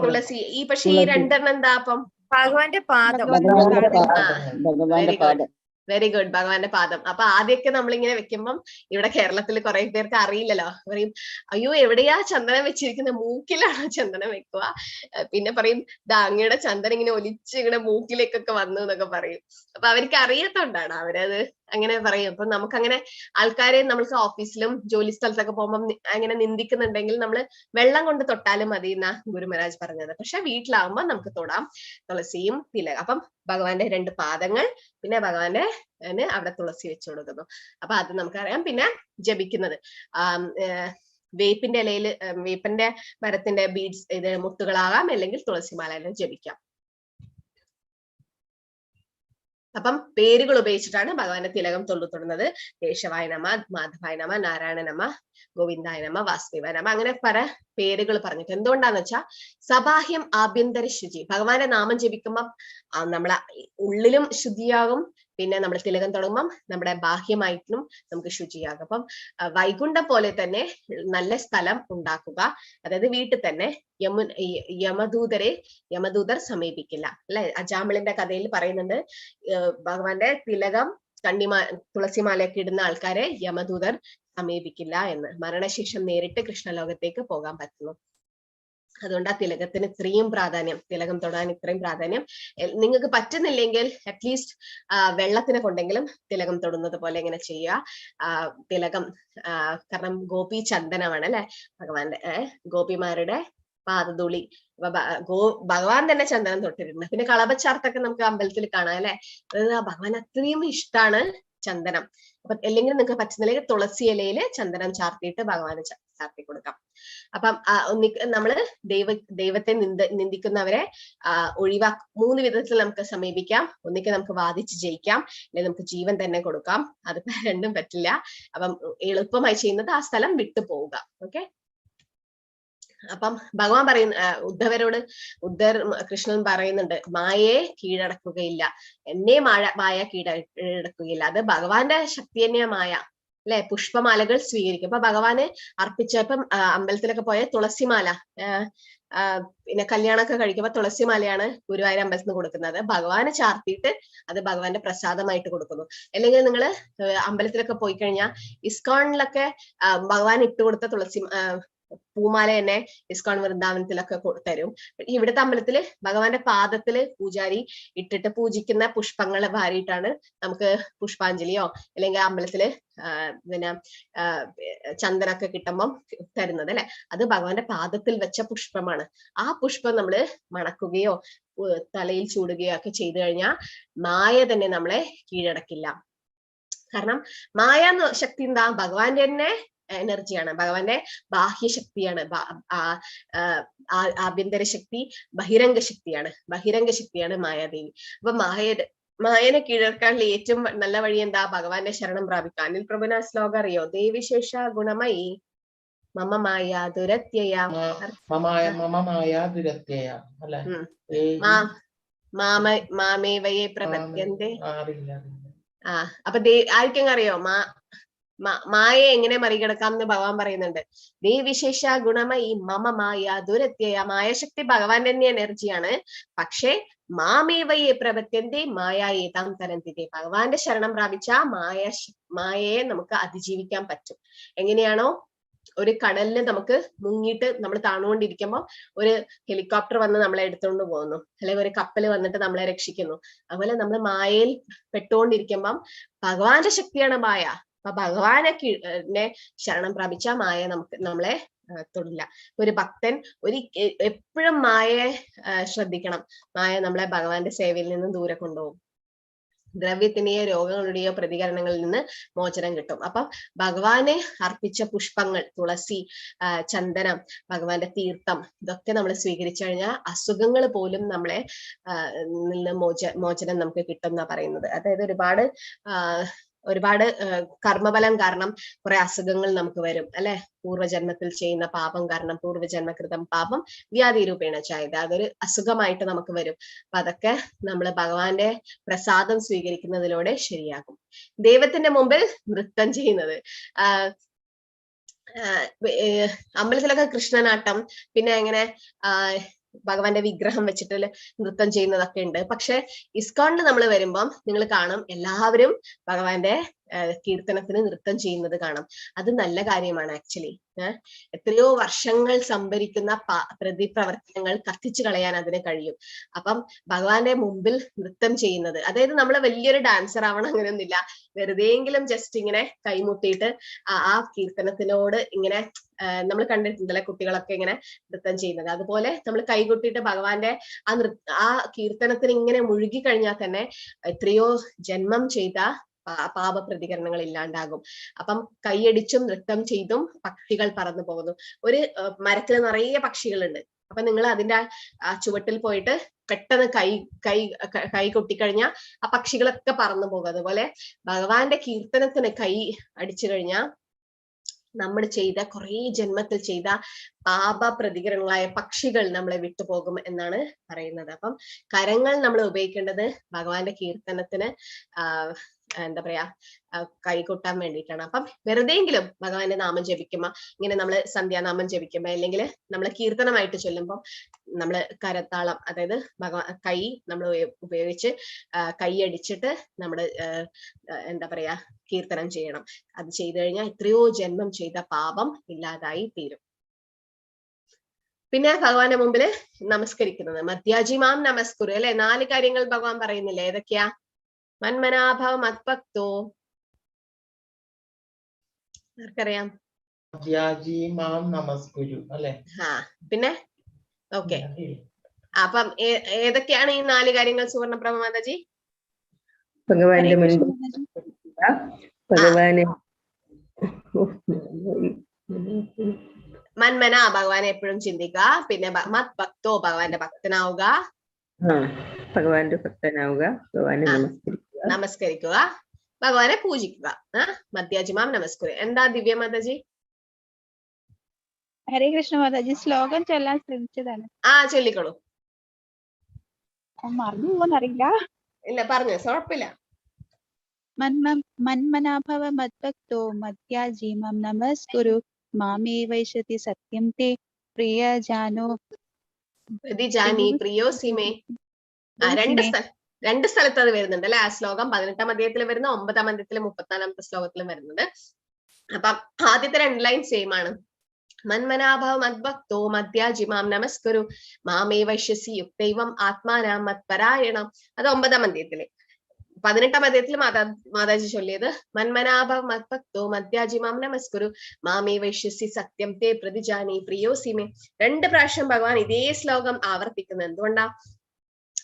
തുളസി ഈ പക്ഷെ ഈ രണ്ടെണ്ണം എന്താ അപ്പം? ഭഗവാന്റെ പാദം. വെരി ഗുഡ്, ഭഗവാന്റെ പാദം. അപ്പൊ ആദ്യമൊക്കെ നമ്മളിങ്ങനെ വെക്കുമ്പം ഇവിടെ കേരളത്തിൽ കുറെ പേർക്ക് അറിയില്ലല്ലോ, പറയും അയ്യോ എവിടെയാ ചന്ദനം വെച്ചിരിക്കുന്നത്, മൂക്കിലാണോ ചന്ദനം വെക്കുക? പിന്നെ പറയും ദാ അങ്ങയുടെ ചന്ദനം ഇങ്ങനെ ഒലിച്ച് ഇങ്ങനെ മൂക്കിലേക്കൊക്കെ വന്നു എന്നൊക്കെ പറയും. അപ്പൊ അവർക്ക് അറിയാത്തോണ്ടാണ് അവരത് അങ്ങനെ പറയും. അപ്പൊ നമുക്കങ്ങനെ ആൾക്കാരെ നമ്മൾക്ക് ഓഫീസിലും ജോലി സ്ഥലത്തൊക്കെ പോകുമ്പോൾ അങ്ങനെ നിന്ദിക്കുന്നുണ്ടെങ്കിൽ നമ്മൾ വെള്ളം കൊണ്ട് തൊട്ടാലും മതി എന്നാ ഗുരു മഹാരാജ് പറഞ്ഞത്. പക്ഷെ വീട്ടിലാവുമ്പോൾ നമുക്ക് തൊടാം തുളസിയും തിലകം. അപ്പം ഭഗവാന്റെ 2 പാദങ്ങൾ, പിന്നെ ഭഗവാന്റെ അവിടെ തുളസി വെച്ചു കൊടുക്കുന്നു. അപ്പൊ അത് നമുക്കറിയാം. പിന്നെ ജപിക്കുന്നത് വേപ്പിന്റെ ഇലയിൽ, വേപ്പിന്റെ മരത്തിന്റെ ബീഡ്സ്, ഇത് മുത്തുകളാകാം, അല്ലെങ്കിൽ തുളസിമാല ജപിക്കാം. അപ്പം പേരുകൾ ഉപയോഗിച്ചിട്ടാണ് ഭഗവാന്റെ തിലകം തൊടുന്നത്. കേശവായ നമ, മാധവായ നമ, നാരായണ നമ, ഗോവിന്ദായ നമ, വാസുദേവായ നമ, അങ്ങനെ പല പേരുകൾ പറഞ്ഞിട്ട്. എന്തുകൊണ്ടാന്ന് വെച്ചാൽ സബാഹ്യം ആഭ്യന്തര ശുചി. ഭഗവാന്റെ നാമം ജപിക്കുമ്പം നമ്മളെ ഉള്ളിലും ശുദ്ധിയാകും, പിന്നെ നമ്മൾ തിലകം തുടങ്ങുമ്പം നമ്മുടെ ബാഹ്യമായിട്ടും നമുക്ക് ശുചിയാകും. അപ്പം വൈകുണ്ഠം പോലെ തന്നെ നല്ല സ്ഥലം ഉണ്ടാക്കുക. അതായത് വീട്ടിൽ തന്നെ യമദൂതർ സമീപിക്കില്ല അല്ലെ. അജാമിളിന്റെ കഥയിൽ പറയുന്നുണ്ട്, ഭഗവാന്റെ തിലകം തുളസിമാലയൊക്കെ ഇടുന്ന ആൾക്കാരെ യമദൂതർ സമീപിക്കില്ല എന്ന്. മരണശേഷം നേരിട്ട് കൃഷ്ണലോകത്തേക്ക് പോകാൻ പറ്റുന്നു. അതുകൊണ്ട് ആ തിലകത്തിന് ഇത്രയും പ്രാധാന്യം, തിലകം തൊടാൻ ഇത്രയും പ്രാധാന്യം. നിങ്ങൾക്ക് പറ്റുന്നില്ലെങ്കിൽ അറ്റ്ലീസ്റ്റ് വെള്ളത്തിനെ കൊണ്ടെങ്കിലും തിലകം തൊടുന്നത് പോലെ ഇങ്ങനെ ചെയ്യുക. തിലകം കാരണം ഗോപി ചന്ദനമാണ് അല്ലെ ഭഗവാന്റെ, ഗോപിമാരുടെ പാദധൂളി. ഭഗവാൻ തന്നെ ചന്ദനം തൊട്ടിട്ടുണ്ട്. പിന്നെ കളഭച്ചാർത്തൊക്കെ നമുക്ക് അമ്പലത്തിൽ കാണാം അല്ലെ. അതായത് ഭഗവാൻ അത്രയും ഇഷ്ടമാണ് ചന്ദനം. അപ്പൊ അല്ലെങ്കിൽ നിങ്ങൾക്ക് പറ്റുന്നില്ലെങ്കിൽ തുളസി ഇലയില് ചന്ദനം ചാർത്തിയിട്ട് ഭഗവാന് ചാർത്തി കൊടുക്കാം. അപ്പം നമ്മള് ദൈവത്തെ നിന്ദിക്കുന്നവരെ ഒഴിവാക്ക 3 വിധത്തിൽ നമുക്ക് സമീപിക്കാം. ഒന്നിക്ക് നമുക്ക് വാദിച്ച് ജയിക്കാം, അല്ലെങ്കിൽ നമുക്ക് ജീവൻ തന്നെ കൊടുക്കാം. അത് രണ്ടും പറ്റില്ല. അപ്പം എളുപ്പമായി ചെയ്യുന്നത് ആ സ്ഥലം വിട്ടു പോവുക. ഓക്കെ. അപ്പം ഭഗവാൻ ഉദ്ധവരോട് കൃഷ്ണൻ പറയുന്നുണ്ട്, മായയെ കീഴടക്കുകയില്ല, എന്നെ മായ കീഴടക്കുകയില്ല. അത് ഭഗവാന്റെ ശക്തി തന്നെയാ മായ അല്ലെ. പുഷ്പമാലകൾ സ്വീകരിക്കും. അപ്പൊ ഭഗവാന് അർപ്പിച്ചപ്പം അമ്പലത്തിലൊക്കെ പോയ തുളസിമാല, പിന്നെ കല്യാണമൊക്കെ കഴിക്കുമ്പോ തുളസിമാലയാണ് ഗുരുവായൂർ അമ്പലത്തിന് കൊടുക്കുന്നത്. ഭഗവാന് ചാർത്തിയിട്ട് അത് ഭഗവാന്റെ പ്രസാദമായിട്ട് കൊടുക്കുന്നു. അല്ലെങ്കിൽ നിങ്ങൾ അമ്പലത്തിലൊക്കെ പോയി കഴിഞ്ഞാൽ ഇസ്കോണിലൊക്കെ ഭഗവാൻ ഇട്ടുകൊടുത്ത തുളസി പൂമാല തന്നെ ഇസ്കോൺ വൃന്ദാവനത്തിലൊക്കെ തരും. ഇവിടുത്തെ അമ്പലത്തില് ഭഗവാന്റെ പാദത്തില് പൂജാരി ഇട്ടിട്ട് പൂജിക്കുന്ന പുഷ്പങ്ങൾ വാരിയിട്ടാണ് നമുക്ക് പുഷ്പാഞ്ജലിയോ അല്ലെങ്കിൽ അമ്പലത്തില് പിന്നെ ചന്ദനൊക്കെ കിട്ടുമ്പം തരുന്നത് അല്ലെ. അത് ഭഗവാന്റെ പാദത്തിൽ വെച്ച പുഷ്പമാണ്. ആ പുഷ്പം നമ്മള് മണക്കുകയോ തലയിൽ ചൂടുകയോ ഒക്കെ ചെയ്തു കഴിഞ്ഞാൽ മായ തന്നെ നമ്മളെ കീഴടക്കില്ല. കാരണം മായ ശക്തി എന്താ? ഭഗവാന്റെ തന്നെ എനർജിയാണ്, ഭഗവാന്റെ ബാഹ്യശക്തിയാണ്. ആഭ്യന്തര ശക്തി ബഹിരംഗ ശക്തിയാണ് മായാദേവി. അപ്പൊ മായനെ കീഴടക്കാനുള്ള ഏറ്റവും നല്ല വഴി എന്താ? ഭഗവാന്റെ ശരണം പ്രാപിക്കുക. അനിൽ പ്രഭുന ശ്ലോകം അറിയോ? ദേവിശേഷ ഗുണമയി മമ മായ ദുരത്യയ മാമേവയെ പ്രപദ്യന്തെ. അപ്പൊ ആർക്കെങ്കിലും അറിയോ മായയെ എങ്ങനെ മറികടക്കാം എന്ന് ഭഗവാൻ പറയുന്നുണ്ട്. ദേവിശേഷ ഗുണമയി മമ മായ ദുരത്യയ. മായശക്തി ഭഗവാന്റെ തന്നെ എനർജിയാണ്. പക്ഷെ മാമേവയെ പ്രപത്യന്തെ മായയെ താം തരന്തിതെ. ഭഗവാന്റെ ശരണം പ്രാപിച്ച മായയെ നമുക്ക് അതിജീവിക്കാൻ പറ്റും. എങ്ങനെയാണോ ഒരു കടലില് നമുക്ക് മുങ്ങിയിട്ട് നമ്മൾ താണുകൊണ്ടിരിക്കുമ്പോൾ ഒരു ഹെലികോപ്റ്റർ വന്ന് നമ്മളെ എടുത്തുകൊണ്ട് പോകുന്നു, അല്ലെങ്കിൽ ഒരു കപ്പൽ വന്നിട്ട് നമ്മളെ രക്ഷിക്കുന്നു. അതുപോലെ നമ്മൾ മായയിൽ പെട്ടുകൊണ്ടിരിക്കുമ്പം ഭഗവാന്റെ ശക്തിയാണ് മായ. അപ്പൊ ഭഗവാനെ ശരണം പ്രാപിച്ച മായ നമ്മളെ തൊടില്ല. ഒരു ഭക്തൻ എപ്പോഴും മായയെ ശ്രദ്ധിക്കണം. മായ നമ്മളെ ഭഗവാന്റെ സേവയിൽ നിന്ന് ദൂരെ കൊണ്ടുപോകും. ദ്രവ്യത്തിന്റെയോ രോഗങ്ങളുടെയോ പ്രതികരണങ്ങളിൽ നിന്ന് മോചനം കിട്ടും. അപ്പം ഭഗവാനെ അർപ്പിച്ച പുഷ്പങ്ങൾ, തുളസി, ചന്ദനം, ഭഗവാന്റെ തീർത്ഥം, ഇതൊക്കെ നമ്മൾ സ്വീകരിച്ചു കഴിഞ്ഞാൽ അസുഖങ്ങൾ പോലും നമ്മളെ നിന്ന് മോചനം നമുക്ക് കിട്ടും എന്നാ പറയുന്നത്. അതായത് ഒരുപാട് ഒരുപാട് കർമ്മബലം കാരണം കുറെ അസുഖങ്ങൾ നമുക്ക് വരും അല്ലെ. പൂർവ്വജന്മത്തിൽ ചെയ്യുന്ന പാപം കാരണം, പൂർവ്വജന്മകൃതം പാപം വ്യാധി രൂപേണ ചായത്, അതൊരു അസുഖമായിട്ട് നമുക്ക് വരും. അപ്പൊ അതൊക്കെ നമ്മൾ ഭഗവാന്റെ പ്രസാദം സ്വീകരിക്കുന്നതിലൂടെ ശരിയാകും. ദൈവത്തിന്റെ മുമ്പിൽ നൃത്തം ചെയ്യുന്നത്, അമ്പലത്തിലൊക്കെ കൃഷ്ണനാട്ടം, പിന്നെ എങ്ങനെ ഭഗവാന്റെ വിഗ്രഹം വെച്ചിട്ട് നൃത്തം ചെയ്യുന്നതൊക്കെ ഉണ്ട്. പക്ഷെ ഇസ്കോണിൽ നമ്മൾ വരുമ്പം നിങ്ങൾ കാണും എല്ലാവരും ഭഗവാന്റെ കീർത്തനത്തിന് നൃത്തം ചെയ്യുന്നത് കാണാം. അത് നല്ല കാര്യമാണ് ആക്ച്വലി. എത്രയോ വർഷങ്ങൾ സംഭരിക്കുന്ന പ്രതിപ്രവർത്തനങ്ങൾ കത്തിച്ചു കളയാൻ അതിന് കഴിയും. അപ്പം ഭഗവാന്റെ മുമ്പിൽ നൃത്തം ചെയ്യുന്നത്, അതായത് നമ്മൾ വലിയൊരു ഡാൻസർ ആവണം അങ്ങനെയൊന്നുമില്ല, വെറുതെയെങ്കിലും ജസ്റ്റ് ഇങ്ങനെ കൈമുട്ടിയിട്ട് ആ കീർത്തനത്തിനോട് ഇങ്ങനെ നമ്മൾ കണ്ടിട്ടുണ്ടല്ലേ കുട്ടികളൊക്കെ ഇങ്ങനെ നൃത്തം ചെയ്യുന്നത്, അതുപോലെ നമ്മൾ കൈകൊട്ടിയിട്ട് ഭഗവാന്റെ ആ കീർത്തനത്തിന് ഇങ്ങനെ മുഴുകി കഴിഞ്ഞാൽ തന്നെ എത്രയോ ജന്മം ചെയ്ത പാപപ്രതികരണങ്ങൾ ഇല്ലാണ്ടാകും. അപ്പം കൈയടിച്ചും നൃത്തം ചെയ്തും പക്ഷികൾ പറന്നു പോകുന്നു. ഒരു മരത്തിൽ നിറയെ പക്ഷികളുണ്ട്. അപ്പൊ നിങ്ങൾ അതിന്റെ ചുവട്ടിൽ പോയിട്ട് പെട്ടെന്ന് കൈ കൊട്ടിക്കഴിഞ്ഞാൽ ആ പക്ഷികളൊക്കെ പറന്നു പോകും. അതുപോലെ ഭഗവാന്റെ കീർത്തനത്തിന് കൈ അടിച്ചു കഴിഞ്ഞാൽ നമ്മൾ ചെയ്ത കുറേ ജന്മത്തിൽ ചെയ്ത പാപ പ്രതികരണങ്ങളായ പക്ഷികൾ നമ്മളെ വിട്ടുപോകും എന്നാണ് പറയുന്നത്. അപ്പം കരങ്ങൾ നമ്മൾ ഉപയോഗിക്കേണ്ടത് ഭഗവാന്റെ കീർത്തനത്തിന് എന്താ പറയാ കൈകൊട്ടാൻ വേണ്ടിയിട്ടാണ്. അപ്പം വെറുതെയെങ്കിലും ഭഗവാന്റെ നാമം ജപിക്കുമ്പോ, ഇങ്ങനെ നമ്മൾ സന്ധ്യാനാമം ജപിക്കുമ്പോ, അല്ലെങ്കിൽ നമ്മൾ കീർത്തനമായിട്ട് ചൊല്ലുമ്പോൾ നമ്മൾ കരത്താളം, അതായത് കൈ നമ്മൾ ഉപയോഗിച്ച് കൈ അടിച്ചിട്ട് നമ്മൾ എന്താ പറയാ കീർത്തനം ചെയ്യണം. അത് ചെയ്തു കഴിഞ്ഞാൽ എത്രയോ ജന്മം ചെയ്ത പാപം ഇല്ലാതായി തീരും. പിന്നെ ഭഗവാന്റെ മുമ്പിൽ നമസ്കരിക്കുന്നത്, മധ്യാജിമാം നമസ്കുരു അല്ലെ. 4 കാര്യങ്ങൾ ഭഗവാൻ പറയുന്നില്ലേ, ഏതൊക്കെയാ? മന്മനാഭവ മത്ഭക്തോ, ആർക്കറിയാം? മധ്യാജിമാം നമസ്കുരു അല്ലെ. പിന്നെ ഓക്കെ, അപ്പം ഏതൊക്കെയാണ് ഈ 4 കാര്യങ്ങൾ സുവർണപ്രഭ മാതാജി? ഭഗവാന്റെ മുൻപിൽ ഭഗവാനെ മന്മന ഭഗവാനെ എപ്പോഴും ചിന്തിക്കുക. പിന്നെ മത് ഭക്തോ ഭഗവാന്റെ ഭക്തനാവുക, ഭഗവാന്റെ ഭക്തനാവുക, ഭഗവാനെ നമസ്കരിക്കുക, ഭഗവാനെ പൂജിക്കുക. മധ്യാജിമാം നമസ്കുരു. എന്താ ദിവ്യ മാതാജി? ഹരേ കൃഷ്ണ മാതാജി, ശ്ലോകം ചൊല്ലാൻ ശ്രമിച്ചതാണ്. ചൊല്ലിക്കോളൂ. മറന്നു പോവെന്നറിയില്ല. ഇല്ല, പറഞ്ഞു, കുഴപ്പമില്ല. മന്മനാഭവ മദ്ഭക്തോ മധ്യാജിമാം നമസ്കുരു മാമേ വൈശതി സത്യം തേ പ്രിയജാനോ പ്രതിജാനി പ്രിയോസിമേ. രണ്ട് സ്ഥലത്ത് അത് വരുന്നുണ്ട് അല്ലെ. ആ ശ്ലോകം 18-ാം അധ്യായത്തിൽ വരുന്ന, 9-ാം അധ്യായത്തിൽ 34-ാമത്തെ ശ്ലോകത്തിലും വരുന്നുണ്ട്. അപ്പം ആദ്യത്തെ 2 ലൈൻ സെയിം ആണ്. മന്മനാഭവ മദ്ഭക്തോ മധ്യാജിമാം നമസ്കുരു മാമേ വൈശ്യസി യുക്തൈവം ആത്മാനാം മത്പരായണം. അത് 9-ാം അധ്യായത്തില്. 18-ാം അധ്യായത്തിൽ മാതാജി ചൊല്ലിയത് മന്മനാഭവ മദ്ഭക്തോ മധ്യാജിമാം നമസ്കുരു മാമേ വൈശ്യസി സത്യം തേ പ്രതിജാനി പ്രിയോസിമേ. 2 പ്രാവശ്യം ഭഗവാൻ ഇതേ ശ്ലോകം ആവർത്തിക്കുന്നത് എന്തുകൊണ്ടാ?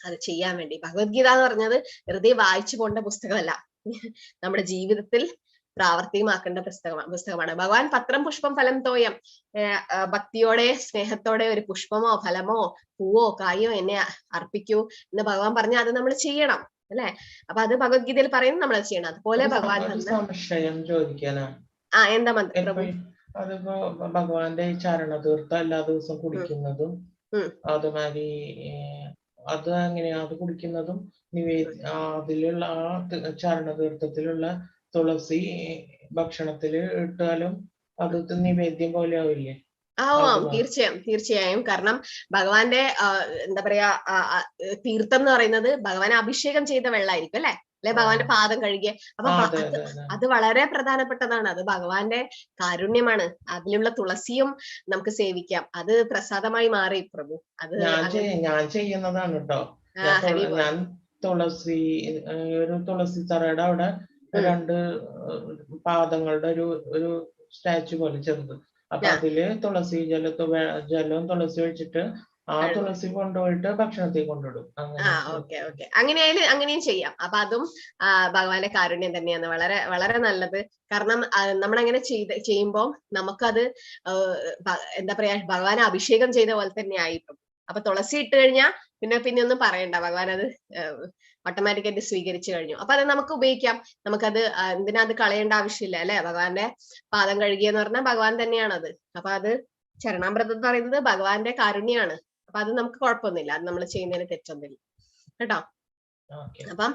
അത് ചെയ്യാൻ വേണ്ടി. ഭഗവത്ഗീത എന്ന് പറഞ്ഞത് വെറുതെ വായിച്ചു പോകേണ്ട പുസ്തകമല്ല, നമ്മുടെ ജീവിതത്തിൽ പ്രാവർത്തികമാക്കേണ്ട പുസ്തകമാണ്. ഭഗവാൻ പത്രം പുഷ്പം ഫലം തോയം, ഭക്തിയോടെ സ്നേഹത്തോടെ ഒരു പുഷ്പമോ ഫലമോ പൂവോ കായോ എന്നെ അർപ്പിക്കൂ എന്ന് ഭഗവാൻ പറഞ്ഞാൽ അത് നമ്മൾ ചെയ്യണം അല്ലെ. അപ്പൊ അത് ഭഗവത്ഗീതയിൽ പറയുന്നത് നമ്മൾ ചെയ്യണം. അതുപോലെ ഭഗവാൻ സംശയം ചോദിക്കാനാ. എന്താ പ്രഭു? അതിപ്പോ ഭഗവാന്റെ ചരണതീർത്ഥം എല്ലാ ദിവസവും കുടിക്കുന്നതും അതുമാതിരി അത് എങ്ങനെയാ അത് കുടിക്കുന്നതും അതിലുള്ള ആ ചരണതീർത്ഥത്തിലുള്ള തുളസി ഭക്ഷണത്തില് ഇട്ടാലും അത് നിവേദ്യം പോലെ ആവില്ലേ? തീർച്ചയായും. കാരണം ഭഗവാന്റെ എന്താ പറയാ തീർത്ഥം എന്ന് പറയുന്നത് ഭഗവാനെ അഭിഷേകം ചെയ്ത വെള്ളമായിരിക്കും അല്ലെ. ഭഗവാന്റെ പാദം കഴുകിയ. അപ്പൊ അത് വളരെ പ്രധാനപ്പെട്ടതാണ്. അത് ഭഗവാന്റെ കാരുണ്യമാണ്. അതിലുള്ള തുളസിയും നമുക്ക് സേവിക്കാം. അത് പ്രസാദമായി മാറി പ്രഭു. അത് ഞാൻ ചെയ്യുന്നതാണ് കേട്ടോ. ഞാൻ തുളസി, ഒരു തുളസി തറയുടെ അവിടെ 2 പാദങ്ങളുടെ ഒരു സ്റ്റാച്ചു പോലെ ചെറുത്. അപ്പൊ അതില് തുളസി ജലവും തുളസി ഒഴിച്ചിട്ട് ആ തുളസി കൊണ്ടുപോയിട്ട് ഭക്ഷണത്തിൽ കൊണ്ടിടും. അങ്ങനെയും ചെയ്യാം. അപ്പൊ അതും ഭഗവാന്റെ കാരുണ്യം തന്നെയാണ്. വളരെ വളരെ നല്ലത്. കാരണം നമ്മളങ്ങനെ ചെയ്യുമ്പോ നമുക്കത് എന്താ പറയാ ഭഗവാനെ അഭിഷേകം ചെയ്ത പോലെ തന്നെ ആയിരിക്കും. അപ്പൊ തുളസി ഇട്ട് കഴിഞ്ഞാൽ പിന്നെ ഒന്നും പറയണ്ട. ഭഗവാൻ അത് ഓട്ടോമാറ്റിക്കായിട്ട് സ്വീകരിച്ചു കഴിഞ്ഞു. അപ്പൊ അത് നമുക്ക് ഉപയോഗിക്കാം. നമുക്കത് എന്തിനാ അത് കളയേണ്ട ആവശ്യമില്ല അല്ലെ. ഭഗവാന്റെ പാദം കഴുകിയെന്ന് പറഞ്ഞാൽ ഭഗവാൻ തന്നെയാണത്. അപ്പൊ അത് ചരണാമൃതം എന്ന് പറയുന്നത് ഭഗവാന്റെ കാരുണ്യാണ്. അപ്പൊ അത് നമുക്ക് കുഴപ്പമൊന്നുമില്ല, അത് നമ്മൾ ചെയ്യുന്നതിന് തെറ്റൊന്നുമില്ല കേട്ടോ. അപ്പം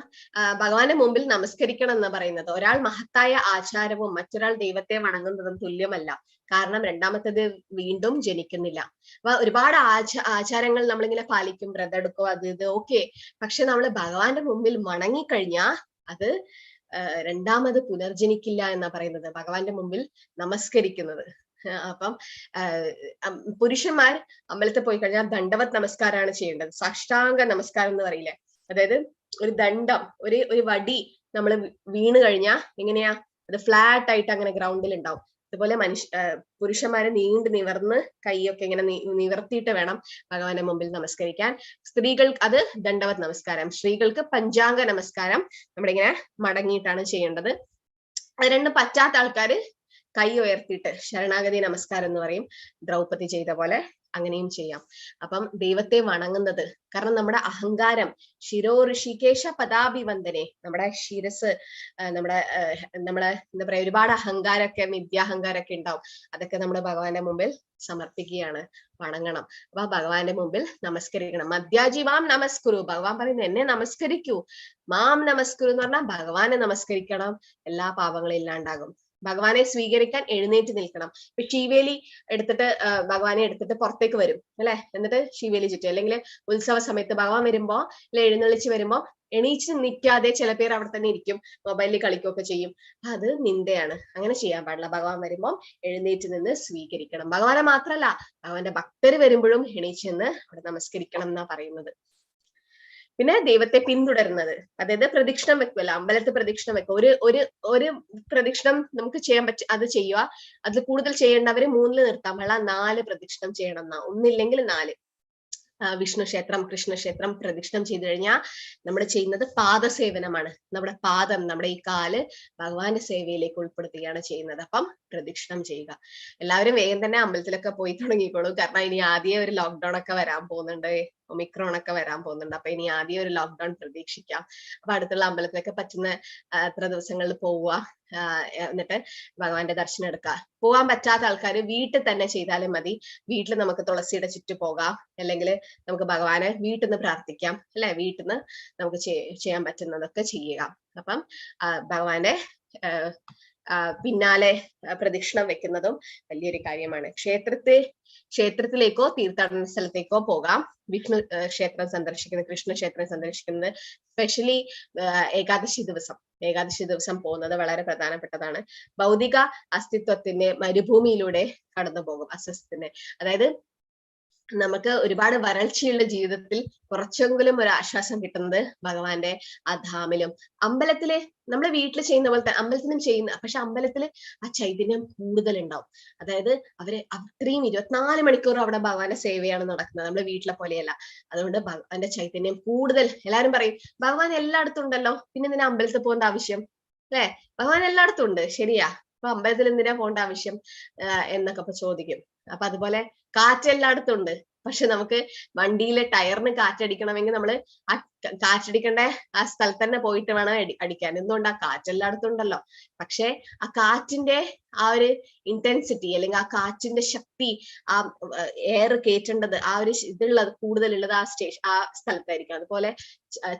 ഭഗവാന്റെ മുമ്പിൽ നമസ്കരിക്കണം എന്ന് പറയുന്നത് ഒരാൾ മഹത്തായ ആചാരവും മറ്റൊരാൾ ദൈവത്തെ വണങ്ങുന്നതും തുല്യമല്ല. കാരണം രണ്ടാമത്തേത് വീണ്ടും ജനിക്കുന്നില്ല. അപ്പൊ ഒരുപാട് ആചാരങ്ങൾ നമ്മളിങ്ങനെ പാലിക്കും, വ്രതം എടുക്കും, അത് ഇത് ഓക്കെ. പക്ഷെ നമ്മൾ ഭഗവാന്റെ മുമ്പിൽ വണങ്ങിക്കഴിഞ്ഞാ അത് രണ്ടാമത് പുനർജനിക്കില്ല എന്നാ പറയുന്നത്, ഭഗവാന്റെ മുമ്പിൽ നമസ്കരിക്കുന്നത്. അപ്പം പുരുഷന്മാർ അമ്പലത്തിൽ പോയി കഴിഞ്ഞാൽ ദണ്ഡവത് നമസ്കാരമാണ് ചെയ്യേണ്ടത്. സാഷ്ടാംഗ നമസ്കാരം എന്ന് പറയില്ലേ, അതായത് ഒരു ദണ്ഡം, ഒരു വടി നമ്മൾ വീണ് കഴിഞ്ഞാൽ എങ്ങനെയാ അത് ഫ്ലാറ്റ് ആയിട്ട് അങ്ങനെ ഗ്രൗണ്ടിൽ ഉണ്ടാവും. അതുപോലെ പുരുഷന്മാരെ നീണ്ടു നിവർന്ന് കൈയൊക്കെ ഇങ്ങനെ നിവർത്തിയിട്ട് വേണം ഭഗവാന്റെ മുമ്പിൽ നമസ്കരിക്കാൻ. സ്ത്രീകൾക്ക് അത് ദണ്ഡവത് നമസ്കാരം, സ്ത്രീകൾക്ക് പഞ്ചാംഗ നമസ്കാരം നമ്മളിങ്ങനെ മടങ്ങിയിട്ടാണ് ചെയ്യേണ്ടത്. അത് രണ്ടും പറ്റാത്ത ആൾക്കാര് കൈ ഉയർത്തിയിട്ട് ശരണാഗതി നമസ്കാരം എന്ന് പറയും, ദ്രൗപദി ചെയ്ത പോലെ അങ്ങനെയും ചെയ്യാം. അപ്പം ദൈവത്തെ വണങ്ങുന്നത്, കാരണം നമ്മുടെ അഹങ്കാരം ശിരോ ഋഷികേശ പദാഭിവന്ദനെ, നമ്മുടെ ശിരസ് നമ്മുടെ എന്താ പറയാ ഒരുപാട് അഹങ്കാരമൊക്കെ മിഥ്യാഹങ്കാരമൊക്കെ ഉണ്ടാവും. അതൊക്കെ നമ്മുടെ ഭഗവാന്റെ മുമ്പിൽ സമർപ്പിക്കുകയാണ്, വണങ്ങണം. അപ്പൊ ഭഗവാന്റെ മുമ്പിൽ നമസ്കരിക്കണം. മദ്യാജീവാം നമസ്കുരു, ഭഗവാൻ പറയുന്നത് എന്നെ നമസ്കരിക്കൂ. മാം നമസ്കുരു എന്ന് പറഞ്ഞാൽ ഭഗവാനെ നമസ്കരിക്കണം, എല്ലാ പാപങ്ങളും ഇല്ലാണ്ടാകും. ഭഗവാനെ സ്വീകരിക്കാൻ എഴുന്നേറ്റ് നിൽക്കണം. ഇപ്പൊ ശീവേലി എടുത്തിട്ട് ഭഗവാനെ എടുത്തിട്ട് പുറത്തേക്ക് വരും അല്ലെ, എന്നിട്ട് ശീവേലി ചുറ്റും, അല്ലെങ്കിൽ ഉത്സവ സമയത്ത് ഭഗവാൻ വരുമ്പോ അല്ലെ എഴുന്നള്ളിച്ച് വരുമ്പോ എണീച്ച് നിൽക്കാതെ ചില പേർ അവിടെ തന്നെ ഇരിക്കും, മൊബൈലിൽ കളിക്കുകയൊക്കെ ചെയ്യും. അത് നിന്ദയാണ്, അങ്ങനെ ചെയ്യാൻ പാടില്ല. ഭഗവാൻ വരുമ്പോൾ എഴുന്നേറ്റ് നിന്ന് സ്വീകരിക്കണം. ഭഗവാനെ മാത്രല്ല, ഭഗവാന്റെ ഭക്തര് വരുമ്പോഴും എണീച്ച് നിന്ന് അവിടെ നമസ്കരിക്കണം എന്നാ പറയുന്നത്. പിന്നെ ദൈവത്തെ പിന്തുടരുന്നത്, അതായത് പ്രദക്ഷിണം വെക്കുമല്ലോ, അമ്പലത്തിൽ പ്രദക്ഷിണം വെക്കുക. ഒരു പ്രദക്ഷിണം നമുക്ക് ചെയ്യാൻ പറ്റും, അത് ചെയ്യുക. അതിൽ കൂടുതൽ ചെയ്യേണ്ടവര് 3 നിർത്താൻ പാടില്ല, 4 പ്രദക്ഷിണം ചെയ്യണം എന്നാ, ഒന്നില്ലെങ്കിൽ 4. വിഷ്ണു ക്ഷേത്രം, കൃഷ്ണക്ഷേത്രം പ്രദക്ഷിണം ചെയ്തു കഴിഞ്ഞാൽ നമ്മൾ ചെയ്യുന്നത് പാദസേവനമാണ്. നമ്മുടെ പാദം, നമ്മുടെ ഈ കാല് ഭഗവാന്റെ സേവയിലേക്ക് ഉൾപ്പെടുത്തുകയാണ് ചെയ്യുന്നത്. അപ്പം പ്രദക്ഷിണം ചെയ്യുക. എല്ലാവരും വേഗം തന്നെ അമ്പലത്തിലൊക്കെ പോയി തുടങ്ങിക്കോളൂ, കാരണം ഇനി ആദ്യം ഒരു ലോക്ക്ഡൌൺ ഒക്കെ വരാൻ പോകുന്നുണ്ട്, ഒമിക്രോൺ ഒക്കെ വരാൻ പോകുന്നുണ്ട്. അപ്പൊ ഇനി ആദ്യം ഒരു ലോക്ക്ഡൌൺ പ്രതീക്ഷിക്കാം. അപ്പൊ അടുത്തുള്ള അമ്പലത്തിലൊക്കെ പറ്റുന്ന എത്ര ദിവസങ്ങളിൽ പോവുക, എന്നിട്ട് ഭഗവാന്റെ ദർശനം എടുക്കുക. പോകാൻ പറ്റാത്ത ആൾക്കാർ വീട്ടിൽ തന്നെ ചെയ്താലും മതി. വീട്ടിൽ നമുക്ക് തുളസിയുടെ ചുറ്റു പോകാം, അല്ലെങ്കിൽ നമുക്ക് ഭഗവാനെ വീട്ടിൽ നിന്ന് പ്രാർത്ഥിക്കാം അല്ലെ, വീട്ടിൽ നിന്ന് നമുക്ക് ചെയ്യാൻ പറ്റുന്നതൊക്കെ ചെയ്യുക. അപ്പം ഭഗവാന്റെ പിന്നാലെ പ്രദക്ഷിണം വെക്കുന്നതും വലിയൊരു കാര്യമാണ്. ക്ഷേത്രത്തിലേക്കോ തീർത്ഥാടന സ്ഥലത്തേക്കോ പോകാം. വിഷ്ണു ക്ഷേത്രം സന്ദർശിക്കുന്നത്, കൃഷ്ണ ക്ഷേത്രം സന്ദർശിക്കുന്നത്, സ്പെഷ്യലി ഏകാദശി ദിവസം പോകുന്നത് വളരെ പ്രധാനപ്പെട്ടതാണ്. ഭൗതിക അസ്തിത്വത്തിന്റെ മരുഭൂമിയിലൂടെ കടന്നു പോകും, അസ്വസ്ഥത്തിന്. അതായത് നമുക്ക് ഒരുപാട് വരൾച്ചയുള്ള ജീവിതത്തിൽ കുറച്ചെങ്കിലും ഒരു ആശ്വാസം കിട്ടുന്നത് ഭഗവാന്റെ ആ ധാമിലും. അമ്പലത്തിലെ നമ്മളെ വീട്ടിൽ ചെയ്യുന്ന പോലത്തെ അമ്പലത്തിലും ചെയ്യുന്ന, പക്ഷെ അമ്പലത്തില് ആ ചൈതന്യം കൂടുതൽ ഉണ്ടാവും. അതായത് അവര് അത്രയും 24 മണിക്കൂർ അവിടെ ഭഗവാന്റെ സേവയാണ് നടക്കുന്നത്, നമ്മുടെ വീട്ടിലെ പോലെയല്ല. അതുകൊണ്ട് ഭഗവാന്റെ ചൈതന്യം കൂടുതൽ. എല്ലാരും പറയും ഭഗവാൻ എല്ലായിടത്തും ഉണ്ടല്ലോ, പിന്നെ എന്തിനാ അമ്പലത്തിൽ പോകേണ്ട ആവശ്യം അല്ലെ, ഭഗവാൻ എല്ലായിടത്തും ഉണ്ട്, ശരിയാ, അപ്പൊ അമ്പലത്തിൽ എന്തിനാ പോകേണ്ട ആവശ്യം എന്നൊക്കെ ഇപ്പൊ ചോദിക്കും. അപ്പൊ അതുപോലെ കാറ്റ് എല്ലായിടത്തും ഉണ്ട്, പക്ഷെ നമുക്ക് വണ്ടിയിലെ ടയറിന് കാറ്റടിക്കണമെങ്കിൽ നമ്മള് ആ കാറ്റടിക്കേണ്ട ആ സ്ഥലത്ത് തന്നെ പോയിട്ട് വേണം അടിക്കാൻ. എന്തുകൊണ്ട്? ആ കാറ്റ് എല്ലായിടത്തും ഉണ്ടല്ലോ. പക്ഷെ ആ കാറ്റിന്റെ ആ ഒരു ഇന്റൻസിറ്റി, അല്ലെങ്കിൽ ആ കാറ്റിന്റെ ശക്തി, ആ എയർ കയറ്റേണ്ടത്, ആ ഒരു ഇതുള്ളത് കൂടുതലുള്ളത് ആ സ്ഥലത്തായിരിക്കും. അതുപോലെ